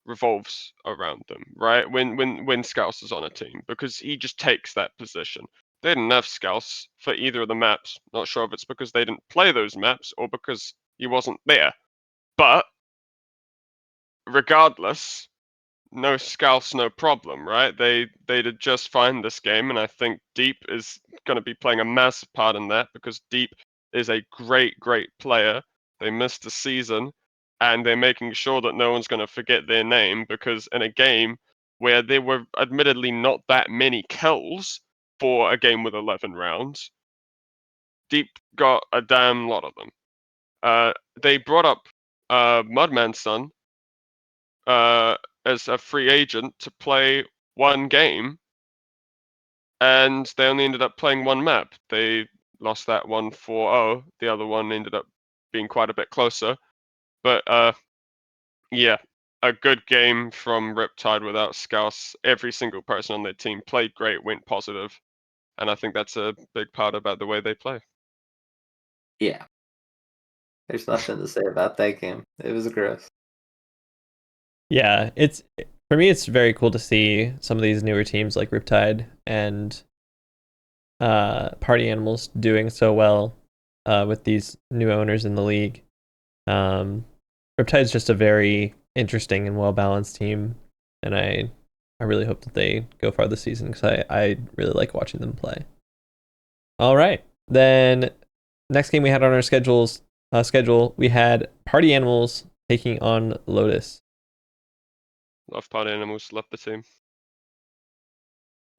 revolves around them, right? When Scouts is on a team, because he just takes that position. They didn't have Scouts for either of the maps. Not sure if it's because they didn't play those maps or because he wasn't there. But regardless, no Scouts, no problem, right? They did just fine this game, and I think Deep is going to be playing a massive part in that because Deep is a great player. They missed a season, and they're making sure that no one's going to forget their name because in a game where there were admittedly not that many kills, for a game with 11 rounds. Deep got a damn lot of them. They brought up Mudman's son as a free agent to play one game, and they only ended up playing one map. They lost that one 4-0. The other one ended up being quite a bit closer. But yeah, a good game from Riptide without Scouse. Every single person on their team played great, went positive, and I think that's a big part about the way they play. Yeah. There's nothing to say about that game. It was gross. Yeah, it's for me. It's very cool to see some of these newer teams like Riptide and Party Animals doing so well with these new owners in the league. Riptide's just a very interesting and well balanced team, and I really hope that they go far this season because I really like watching them play. All right, then next game we had on our schedule we had Party Animals taking on Lotus. Love Party Animals, love the team.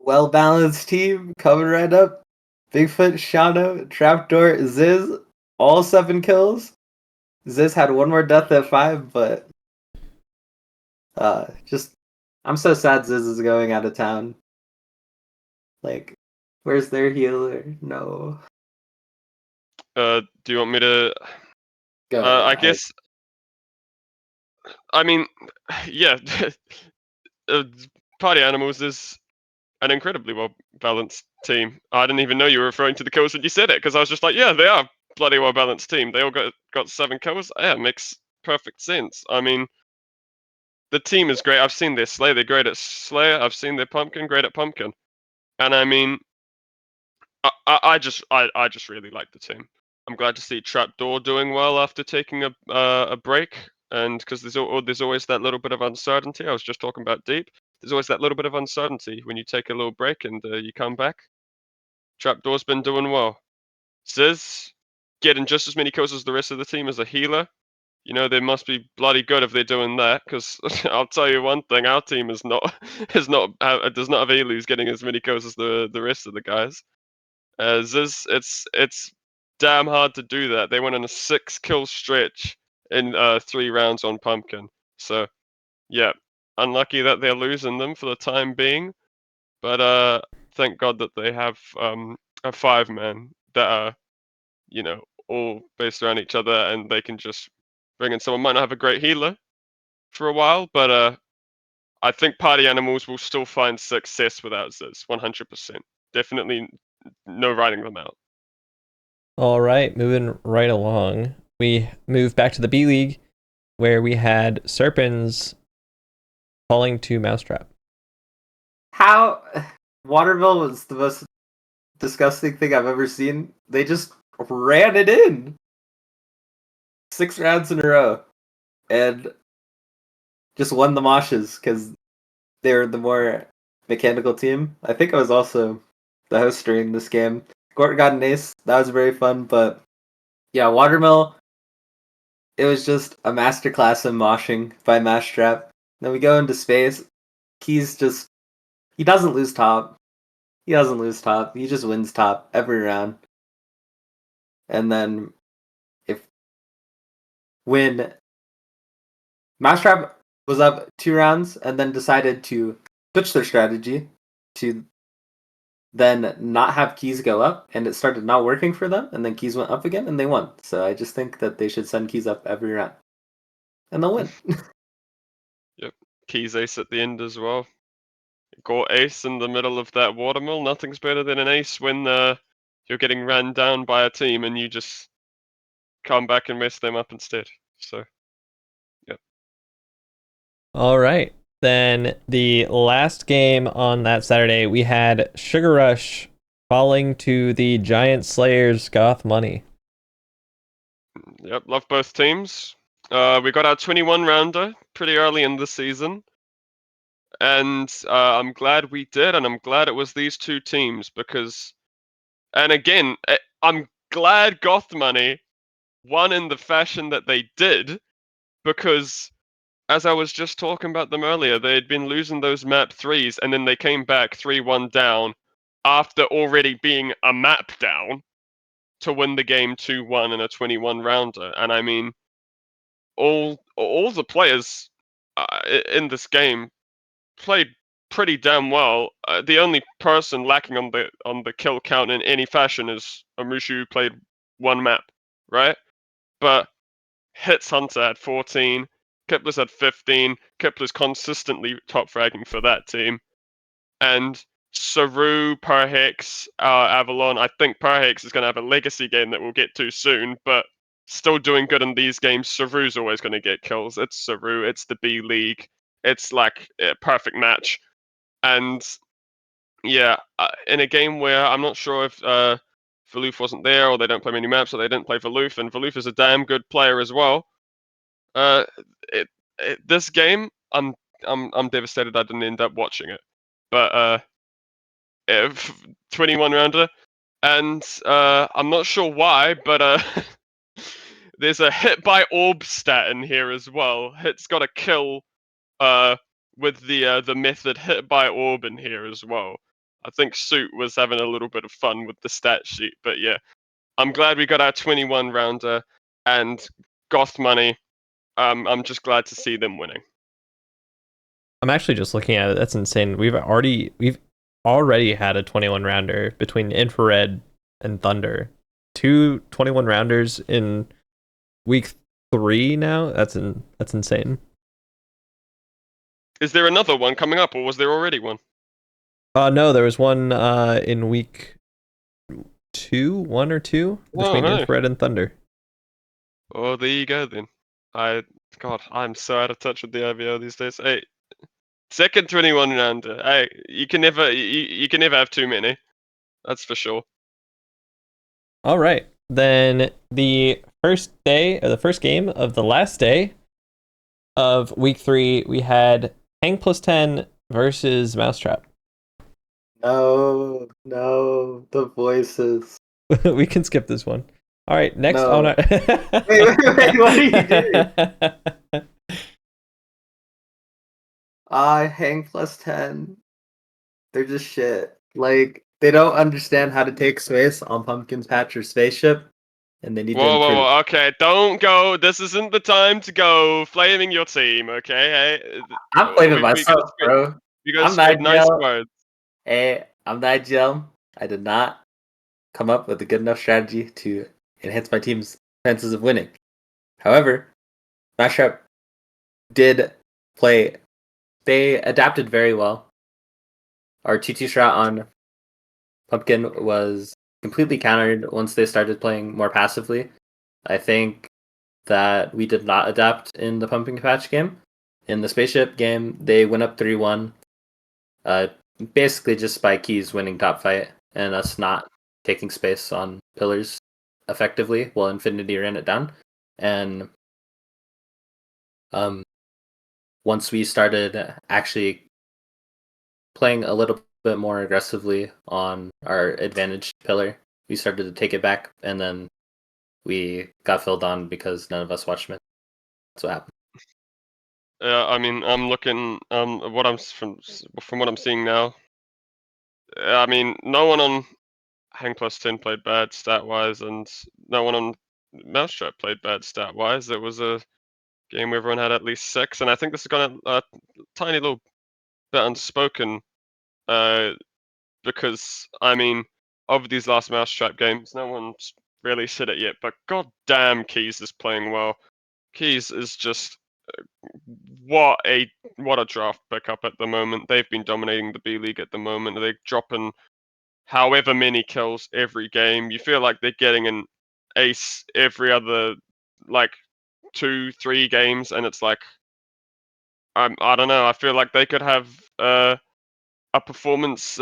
Well balanced team coming right up. Bigfoot, Shadow, Trapdoor, Ziz, all 7 kills. Ziz had one more death at 5, but I'm so sad Ziz is going out of town. Like, where's their healer? No. Do you want me to? Go I ahead. guess. I mean, yeah. Party Animals is an incredibly well balanced team. I didn't even know you were referring to the kills when you said it, because I was just like, yeah, they are a bloody well balanced team. They all got 7 kills. Yeah, it makes perfect sense. I mean, the team is great. I've seen their Slayer. They're great at Slayer. I've seen their Pumpkin. Great at Pumpkin. And I mean, I just really like the team. I'm glad to see Trapdoor doing well after taking a break, and because there's always that little bit of uncertainty. I was just talking about Deep. There's always that little bit of uncertainty when you take a little break and you come back. Trapdoor's been doing well. Ziz getting just as many kills as the rest of the team as a healer. You know, they must be bloody good if they're doing that, because I'll tell you one thing: our team does not have Elu's getting as many kills as the rest of the guys. Ziz, it's damn hard to do that. They went on a 6-kill stretch in 3 rounds on Pumpkin. So yeah, unlucky that they're losing them for the time being, but thank God that they have a 5-man that are, you know, all based around each other, and they can just bring in someone. Might not have a great healer for a while, but I think Party Animals will still find success without Ziz, 100%. Definitely no writing them out. All right, moving right along, we move back to the B League, where we had Serpens falling to Mousetrap. How Watermill was the most disgusting thing I've ever seen. They just ran it in 6 rounds in a row and just won the moshes because they were the more mechanical team. I think I was also the host during this game. Gort got an ace. That was very fun, but yeah, Watermill, it was just a masterclass in moshing by Mousetrap. Then we go into space. He doesn't lose top. He doesn't lose top. He just wins top every round. And then when Mousetrap was up 2 rounds and then decided to switch their strategy to then not have keys go up, and it started not working for them, and then keys went up again and they won. So I just think that they should send keys up every round. And they'll win. Yep. Keys ace at the end as well. Got ace in the middle of that Watermill. Nothing's better than an ace when you're getting ran down by a team and you just come back and mess them up instead. So, yeah. All right. Then the last game on that Saturday, we had Sugar Rush falling to the Giant Slayers Goth Money. Yep, love both teams. We got our 21 rounder pretty early in the season. And I'm glad we did, and I'm glad it was these 2 teams because, and again, I'm glad Goth Money won in the fashion that they did, because as I was just talking about them earlier, they had been losing those map 3s, and then they came back 3-1 down, after already being a map down to win the game 2-1 in a 21 rounder. And I mean, all the players in this game played pretty damn well. The only person lacking on the kill count in any fashion is Amushu, who played one map, right? But Hits Hunter had 14, Kipler's had 15. Kipler's consistently top fragging for that team, and Saru, Perhex, Avalon. I think Perhex is going to have a legacy game that we'll get to soon, but still doing good in these games. Saru's always going to get kills. It's Saru. It's the B League. It's like a perfect match. And yeah, in a game where I'm not sure if Valoof wasn't there, or they don't play many maps, or they didn't play Valoof, and Valoof is a damn good player as well. Uh, this game, I'm devastated I didn't end up watching it, but 21 rounder, and I'm not sure why, but there's a hit by orb stat in here as well. Hit's got a kill with the method hit by orb in here as well. I think Suit was having a little bit of fun with the stat sheet, but yeah, I'm glad we got our 21 rounder and Goth money. I'm just glad to see them winning. I'm actually just looking at it. That's insane. We've already had a 21 rounder between Infrared and Thunder. 2 21 rounders in week 3 now. That's insane. Is there another one coming up, or was there already one? No, there was one in week 1 or 2 between Infrared and Thunder. Oh, there you go then. I'm so out of touch with the IBL these days. Hey, second 21 rounder. Hey, you can never have too many. That's for sure. All right. Then the first game of the last day of week 3, we had Hang plus 10 versus Mousetrap. No, the voices. We can skip this one. All right, next on our... wait, what are you doing? Hang plus 10. They're just shit. Like, they don't understand how to take space on Pumpkin's Patch or Spaceship, and they need to improve. Whoa, okay, don't go. This isn't the time to go flaming your team, okay? Hey, I'm blaming myself, bro. You guys said nice words. Hey, I'm the IGL. I did not come up with a good enough strategy to enhance my team's chances of winning. However, Mashup did play. They adapted very well. Our 2-2 strat on Pumpkin was completely countered once they started playing more passively. I think that we did not adapt in the Pumpkin Patch game. In the Spaceship game, they went up 3-1. Basically just by Keys winning top fight and us not taking space on pillars effectively while Infinity ran it down. And once we started actually playing a little bit more aggressively on our advantaged pillar, we started to take it back, and then we got filled on because none of us watched it. That's what happened. I mean, I'm looking from what I'm seeing now. I mean, no one on Hang plus 10 played bad stat wise, and no one on Mousetrap played bad stat wise. It was a game where everyone had at least 6, and I think this is gonna a tiny little bit unspoken, because I mean, of these last Mousetrap games, no one's really said it yet, but god damn, Keys is playing well. Keys is just what a draft pickup at the moment. They've been dominating the B League at the moment. They're dropping however many kills every game. You feel like they're getting an ace every other like 2-3 games, and it's like I don't know. I feel like they could have a performance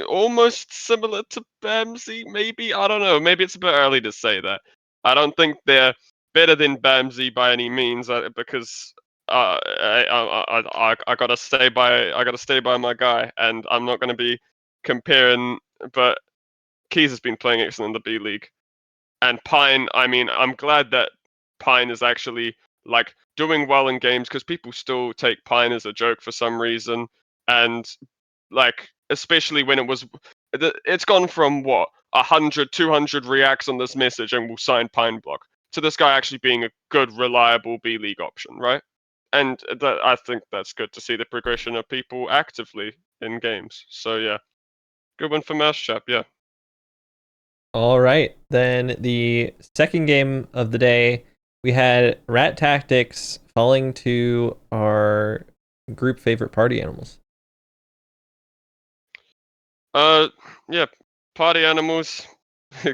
almost similar to Bamsey, maybe. I don't know. Maybe it's a bit early to say that. I don't think they're better than Bamsey by any means, because I gotta stay by my guy, and I'm not gonna be comparing. But Keys has been playing excellent in the B League, and Pine. I mean, I'm glad that Pine is actually like doing well in games, because people still take Pine as a joke for some reason, and like especially when it's gone from what 100, 200 reacts on this message and will sign Pine Block to this guy actually being a good, reliable B League option, right? And I think that's good to see the progression of people actively in games. So yeah, good one for Mousetrap. Yeah. All right. Then the second game of the day, we had Rat Tactics falling to our group favorite Party Animals. Yeah, Party Animals,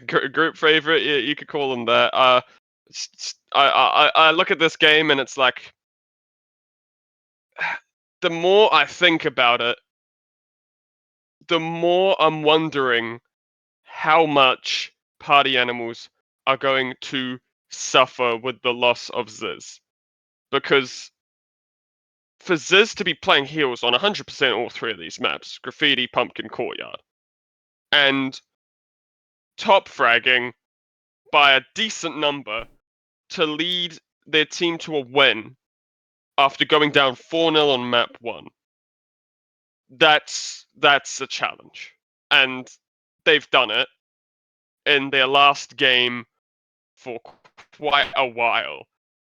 group favorite. Yeah, you could call them that. I look at this game and it's like, the more I think about it, the more I'm wondering how much Party Animals are going to suffer with the loss of Ziz. Because for Ziz to be playing heals on 100% all three of these maps, Graffiti, Pumpkin, Courtyard, and top fragging by a decent number to lead their team to a win after going down 4-0 on map 1. That's a challenge. And they've done it in their last game for quite a while.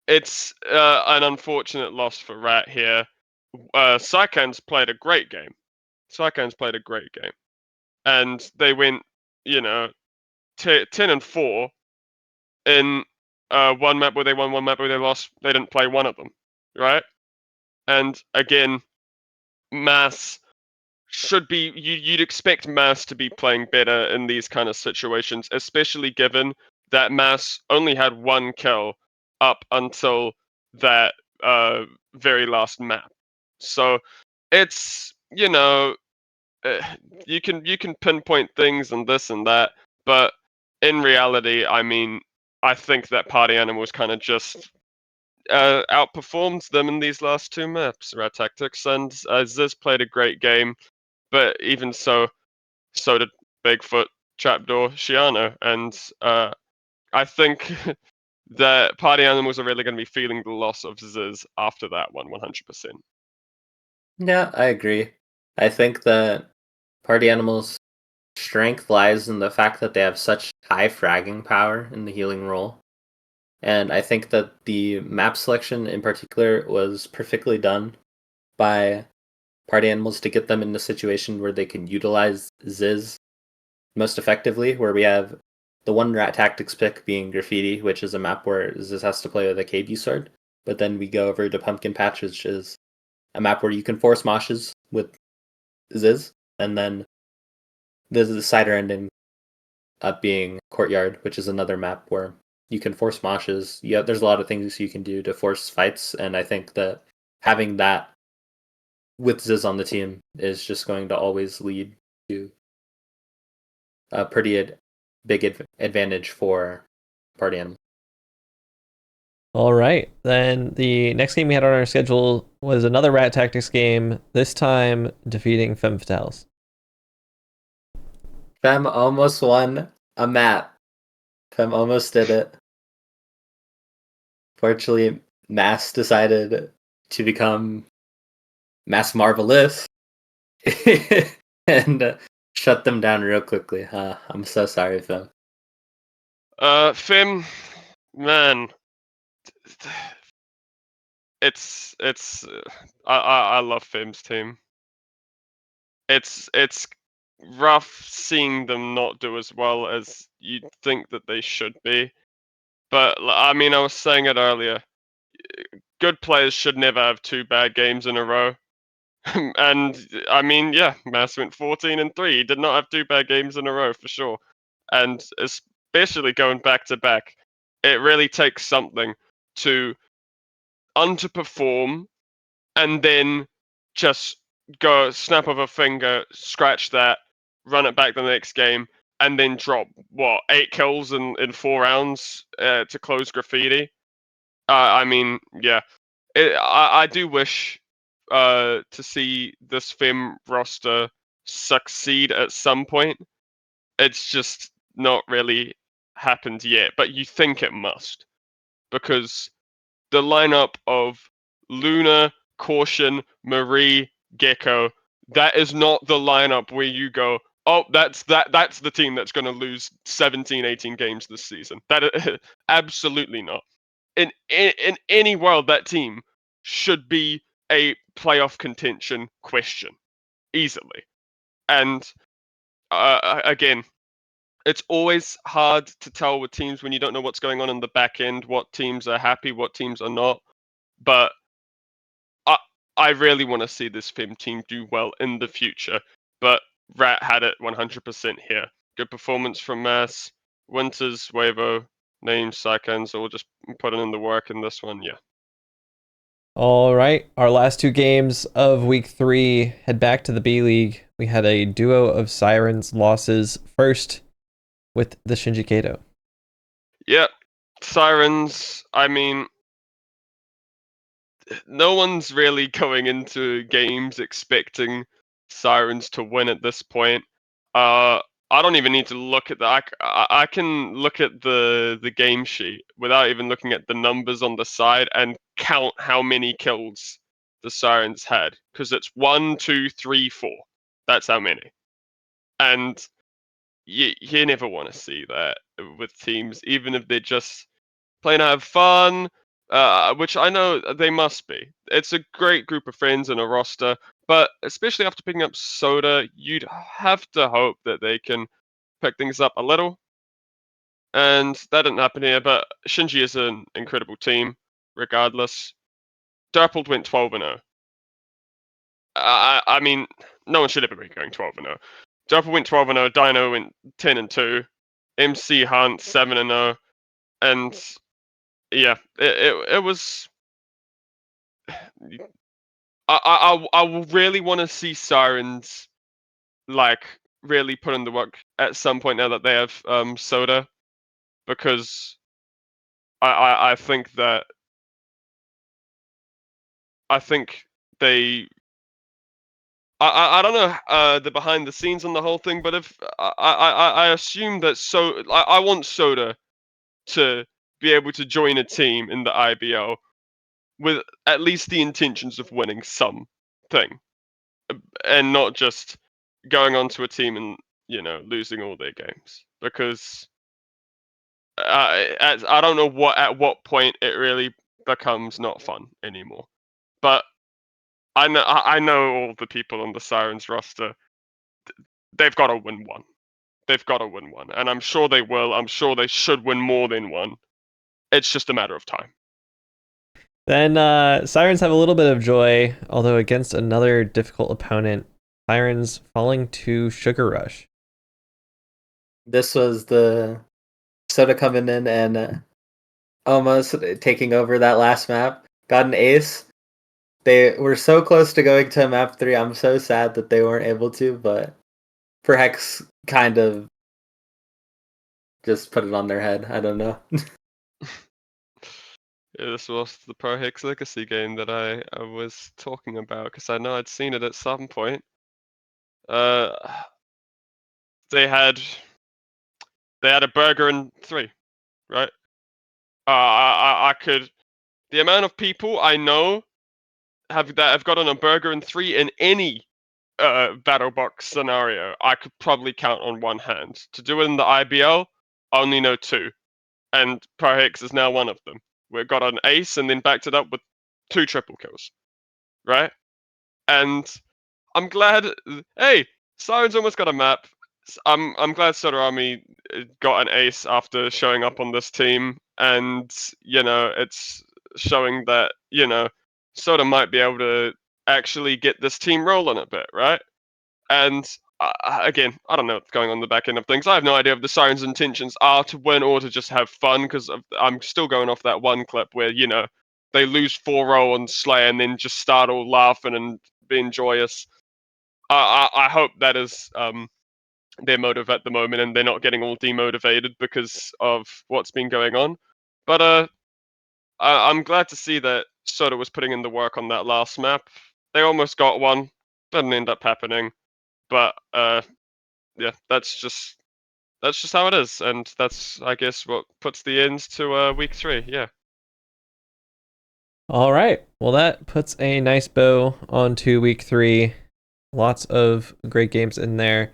It's an unfortunate loss for Rat here. Sycan's played a great game. And they went, 10-4 in one map where they won, one map where they lost. They didn't play one of them, right? And again, Mass should be. You'd expect Mass to be playing better in these kind of situations, especially given that Mass only had one kill up until that very last map. So it's you can pinpoint things and this and that, but in reality, I mean, I think that Party Animals kind of just outperformed them in these last two maps, Rat Tactics, and Ziz played a great game, but even so did Bigfoot, Trapdoor, Shiano, and I think that Party Animals are really going to be feeling the loss of Ziz after that one, 100%. Yeah, I agree. I think that Party Animals' strength lies in the fact that they have such high fragging power in the healing role. And I think that the map selection in particular was perfectly done by Party Animals to get them in a situation where they can utilize Ziz most effectively, where we have the one Rat Tactics pick being Graffiti, which is a map where Ziz has to play with a KB sword. But then we go over to Pumpkin Patch, which is a map where you can force moshes with Ziz, and then there's the cider ending up being Courtyard, which is another map where you can force moshes. Yeah, there's a lot of things you can do to force fights, and I think that having that with Ziz on the team is just going to always lead to a pretty big advantage for Party Animal. All right. Then the next game we had on our schedule was another Rat Tactics game, this time defeating Femme Fatales. Fem almost won a map. Fem almost did it. Fortunately, Mass decided to become Mass Marvelous and shut them down real quickly. I'm so sorry, Fem. Fim, man, it's I love Fim's team. It's rough seeing them not do as well as you'd think that they should be. But I mean, I was saying it earlier. Good players should never have two bad games in a row. And I mean, yeah, Mass went 14-3. He did not have two bad games in a row for sure. And especially going back to back, it really takes something to underperform and then just go snap of a finger, scratch that, run it back the next game, and then drop 8 kills in 4 rounds to close Graffiti. I mean, yeah, I do wish to see this Fem roster succeed at some point. It's just not really happened yet, but you think it must, because the lineup of Luna, Caution, Marie, Gecko, That is not the lineup where you go, oh, that's the team that's going to lose 17, 18 games this season. That absolutely not. In any world, that team should be a playoff contention question easily. And again, it's always hard to tell with teams when you don't know what's going on in the back end, what teams are happy, what teams are not. But I really want to see this FIM team do well in the future. But Rat had it 100% here. Good performance from Mass, Winters, Wavo, Names, Psychons, all just putting in the work in this one. Yeah. All right, our last two games of week 3 head back to the B League. We had a duo of Sirens losses. First with the Shinji Kato. Yep. Sirens, I mean, no one's really going into games expecting Sirens to win at this point. I don't even need to look at that. I can look at the game sheet without even looking at the numbers on the side and count how many kills the Sirens had, because it's 1, 2, 3, 4. That's how many. And you never want to see that with teams, even if they're just playing to have fun, which I know they must be. It's a great group of friends and a roster, but especially after picking up Soda, you'd have to hope that they can pick things up a little. And that didn't happen here, but Shinji is an incredible team, regardless. Derpold went 12-0. I mean, no one should ever be going 12-0. Derpold went 12-0, Dino went 10-2, MC Hunt 7-0, and yeah, it was. I really want to see Sirens like really put in the work at some point now that they have Soda, because I think that they. I don't know the behind the scenes on the whole thing, but if I assume that I want Soda to be able to join a team in the IBL with at least the intentions of winning something, and not just going onto a team and losing all their games, because I don't know at what point it really becomes not fun anymore. But I know all the people on the Sirens roster. They've got to win one. They've got to win one, and I'm sure they will. I'm sure they should win more than one. It's just a matter of time. Then Sirens have a little bit of joy, although against another difficult opponent, Sirens falling to Sugar Rush. This was the Soda coming in and almost taking over that last map. Got an ace. They were so close to going to map 3. I'm so sad that they weren't able to, but for Hex kind of just put it on their head. I don't know. Yeah, this was the Pro Hex Legacy game that I was talking about, because I know I'd seen it at some point. They had a burger and 3, right? I could. The amount of people I know have gotten a burger and 3 in any battle box scenario, I could probably count on one hand. To do it in the IBL, I only know 2, and Pro Hex is now one of them. We got an ace and then backed it up with 2 triple kills, right? And I'm glad. Hey, Sirens almost got a map. I'm glad Soda Army got an ace after showing up on this team, and it's showing that Soda might be able to actually get this team rolling a bit, right? And again, I don't know what's going on the back end of things. I have no idea if the Sirens' intentions are to win or to just have fun, because I'm still going off that one clip where they lose 4-0 on Slay and then just start all laughing and being joyous. I hope that is their motive at the moment, and they're not getting all demotivated because of what's been going on. But I'm glad to see that Soda was putting in the work on that last map. They almost got one, didn't end up happening. But yeah, that's just how it is, and that's, I guess, what puts the end to week 3. Yeah. All right. Well, that puts a nice bow onto week 3. Lots of great games in there.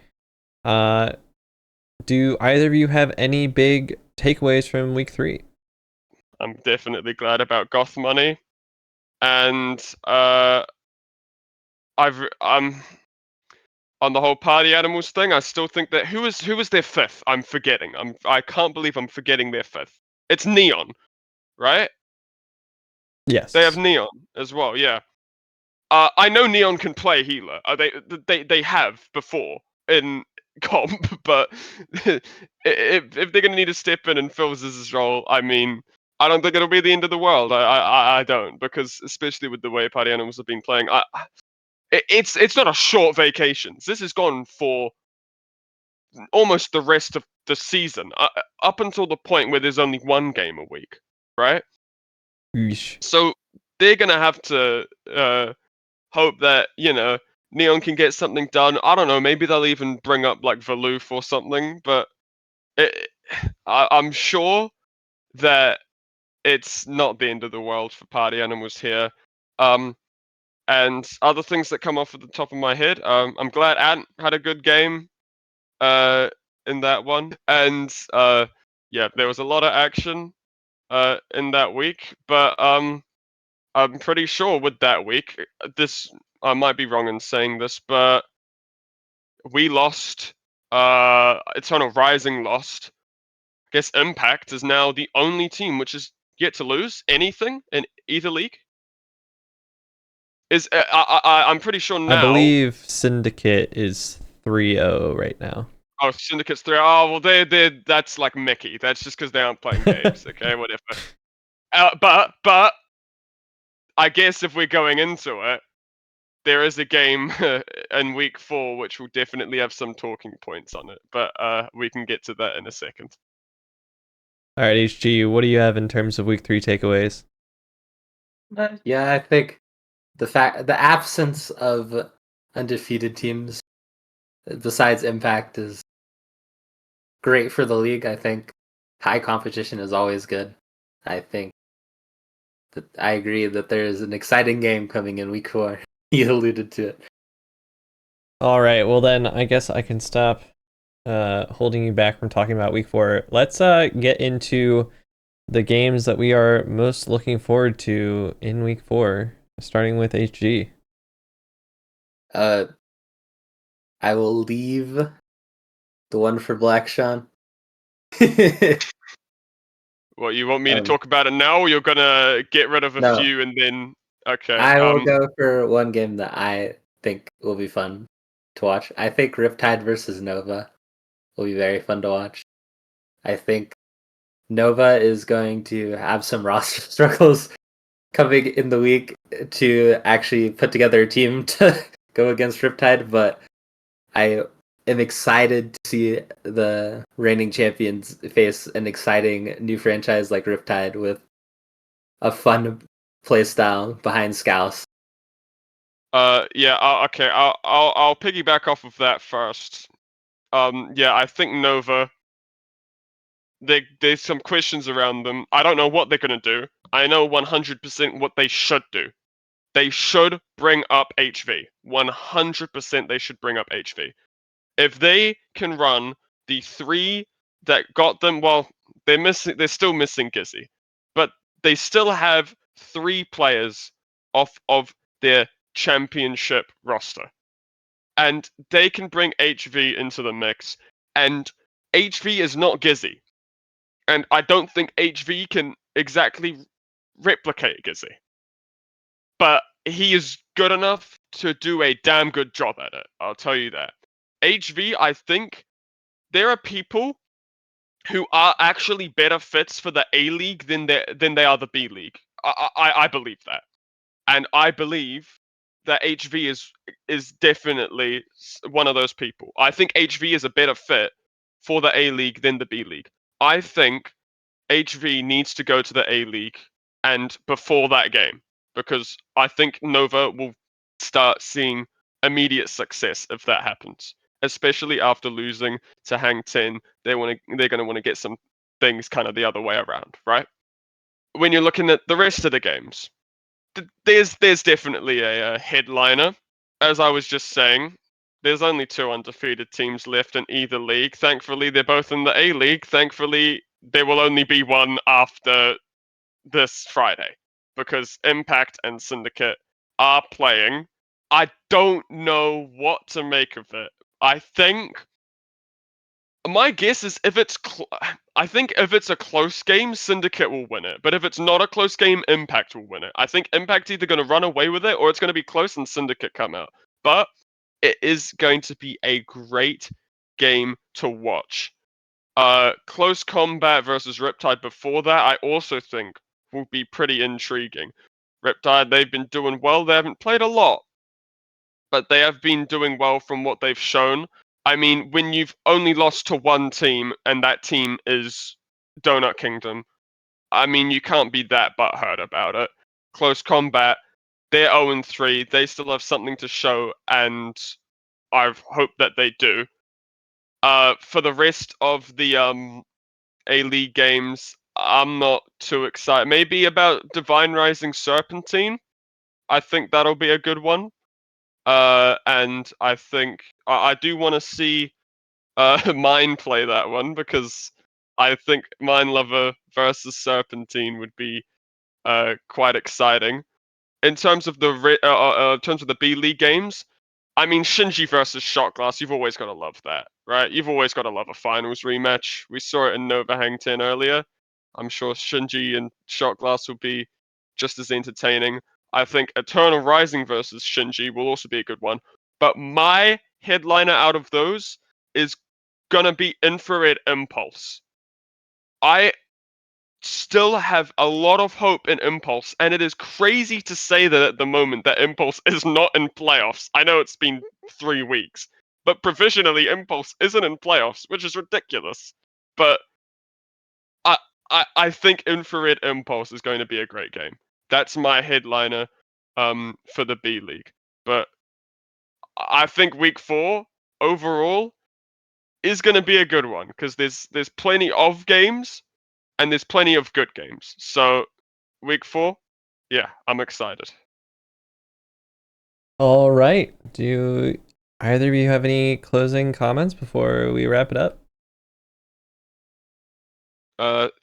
Do either of you have any big takeaways from week 3? I'm definitely glad about Goth Money, and I'm on the whole party animals thing. I still think that who was their 5th? I'm forgetting. I can't believe I'm forgetting their 5th. It's Neon, right? Yes. They have Neon as well. Yeah. I know Neon can play healer. They have before in comp, but if they're gonna need to step in and fill Ziz's role, I mean, I don't think it'll be the end of the world. I don't, because especially with the way Party Animals have been playing, it's not a short vacation. This has gone for almost the rest of the season, up until the point where there's only one game a week, right? Yeesh. So they're gonna have to hope that, Neon can get something done. I don't know, maybe they'll even bring up like Valoof or something, but I'm sure that it's not the end of the world for Party Animals here. And other things that come off at the top of my head, I'm glad Ant had a good game in that one. And yeah, there was a lot of action in that week, but I'm pretty sure with that week, I might be wrong in saying this, but we lost. Eternal Rising lost. I guess Impact is now the only team which is yet to lose anything in either league. I'm pretty sure now. I believe Syndicate is 3-0 right now. Oh, Syndicate's 3. Oh, well, that's like Mickey. That's just because they aren't playing games. Okay, whatever. But I guess if we're going into it, there is a game in week 4 which will definitely have some talking points on it. But we can get to that in a second. All right, HG, what do you have in terms of week 3 takeaways? Yeah, I think the absence of undefeated teams besides Impact is great for the league. I think high competition is always good. I think that I agree that there is an exciting game coming in week 4. You alluded to it. All right, well then I guess I can stop holding you back from talking about week 4. Let's get into the games that we are most looking forward to in week 4, starting with HG. I will leave the one for Blackshaun. Well, you want me to talk about it now, or you're gonna get rid of a few and then? Okay. I will go for one game that I think will be fun to watch. I think Riptide versus Nova will be very fun to watch. I think Nova is going to have some roster struggles coming in the week to actually put together a team to go against Riptide, but I am excited to see the reigning champions face an exciting new franchise like Riptide with a fun playstyle behind Scouse. Yeah. Okay. I'll piggyback off of that first. Yeah. I think Nova. There's some questions around them. I don't know what they're gonna do. I know 100% what they should do. They should bring up HV. 100% they should bring up HV. If they can run the 3 that got them, well, they're still missing Gizzy, but they still have 3 players off of their championship roster, and they can bring HV into the mix. And HV is not Gizzy, and I don't think HV can exactly replicate Gizzy, but he is good enough to do a damn good job at it. I'll tell you that. HV, I think there are people who are actually better fits for the A League than they are the B League. I believe that, and I believe that HV is definitely one of those people. I think HV is a better fit for the A League than the B League. I think HV needs to go to the A League and before that game, because I think Nova will start seeing immediate success if that happens. Especially after losing to Hang 10, they're going to want to get some things kind of the other way around, right? When you're looking at the rest of the games, there's definitely a headliner as I was just saying, there's only 2 undefeated teams left in either league. Thankfully, they're both in the A League. Thankfully, there will only be one after this Friday because Impact and Syndicate are playing. I don't know what to make of it. I think my guess is I think if it's a close game, Syndicate will win it. But if it's not a close game, Impact will win it. I think Impact's either going to run away with it or it's going to be close and Syndicate come out. But it is going to be a great game to watch. Close Combat versus Riptide before that, I also think will be pretty intriguing. Riptide, they've been doing well. They haven't played a lot, but they have been doing well from what they've shown. I mean, when you've only lost to one team and that team is Donut Kingdom, I mean, you can't be that butthurt about it. Close Combat, they're 0-3. They still have something to show, and I hope that they do. For the rest of the A-League games, I'm not too excited. Maybe about Divine Rising Serpentine. I think that'll be a good one. And I think I do want to see Mine play that one because I think Mine Lover versus Serpentine would be quite exciting. In terms of the B League games, I mean Shinji versus Shotglass, you've always got to love that, right? You've always got to love a finals rematch. We saw it in Nova Hang 10 earlier. I'm sure Shinji and Shotglass will be just as entertaining. I think Eternal Rising versus Shinji will also be a good one. But my headliner out of those is gonna be Infrared Impulse. I still have a lot of hope in Impulse, and it is crazy to say that at the moment that Impulse is not in playoffs. I know it's been 3 weeks, but provisionally Impulse isn't in playoffs, which is ridiculous. But I think Infrared Impulse is going to be a great game. That's my headliner for the B League. But I think week 4 overall is going to be a good one because there's plenty of games and there's plenty of good games. So week 4, yeah, I'm excited. All right. Do either of you have any closing comments before we wrap it up?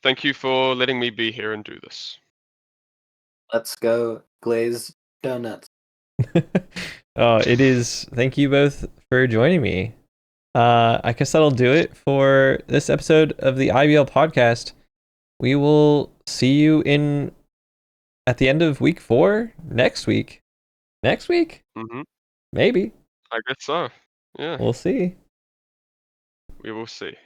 Thank you for letting me be here and do this. Let's go glazed donuts. Oh, it is. Thank you both for joining me. I guess that'll do it for this episode of the IBL podcast. We will see you at the end of week 4 next week. Next week? Mm-hmm. Maybe. I guess so. Yeah. We'll see. We will see.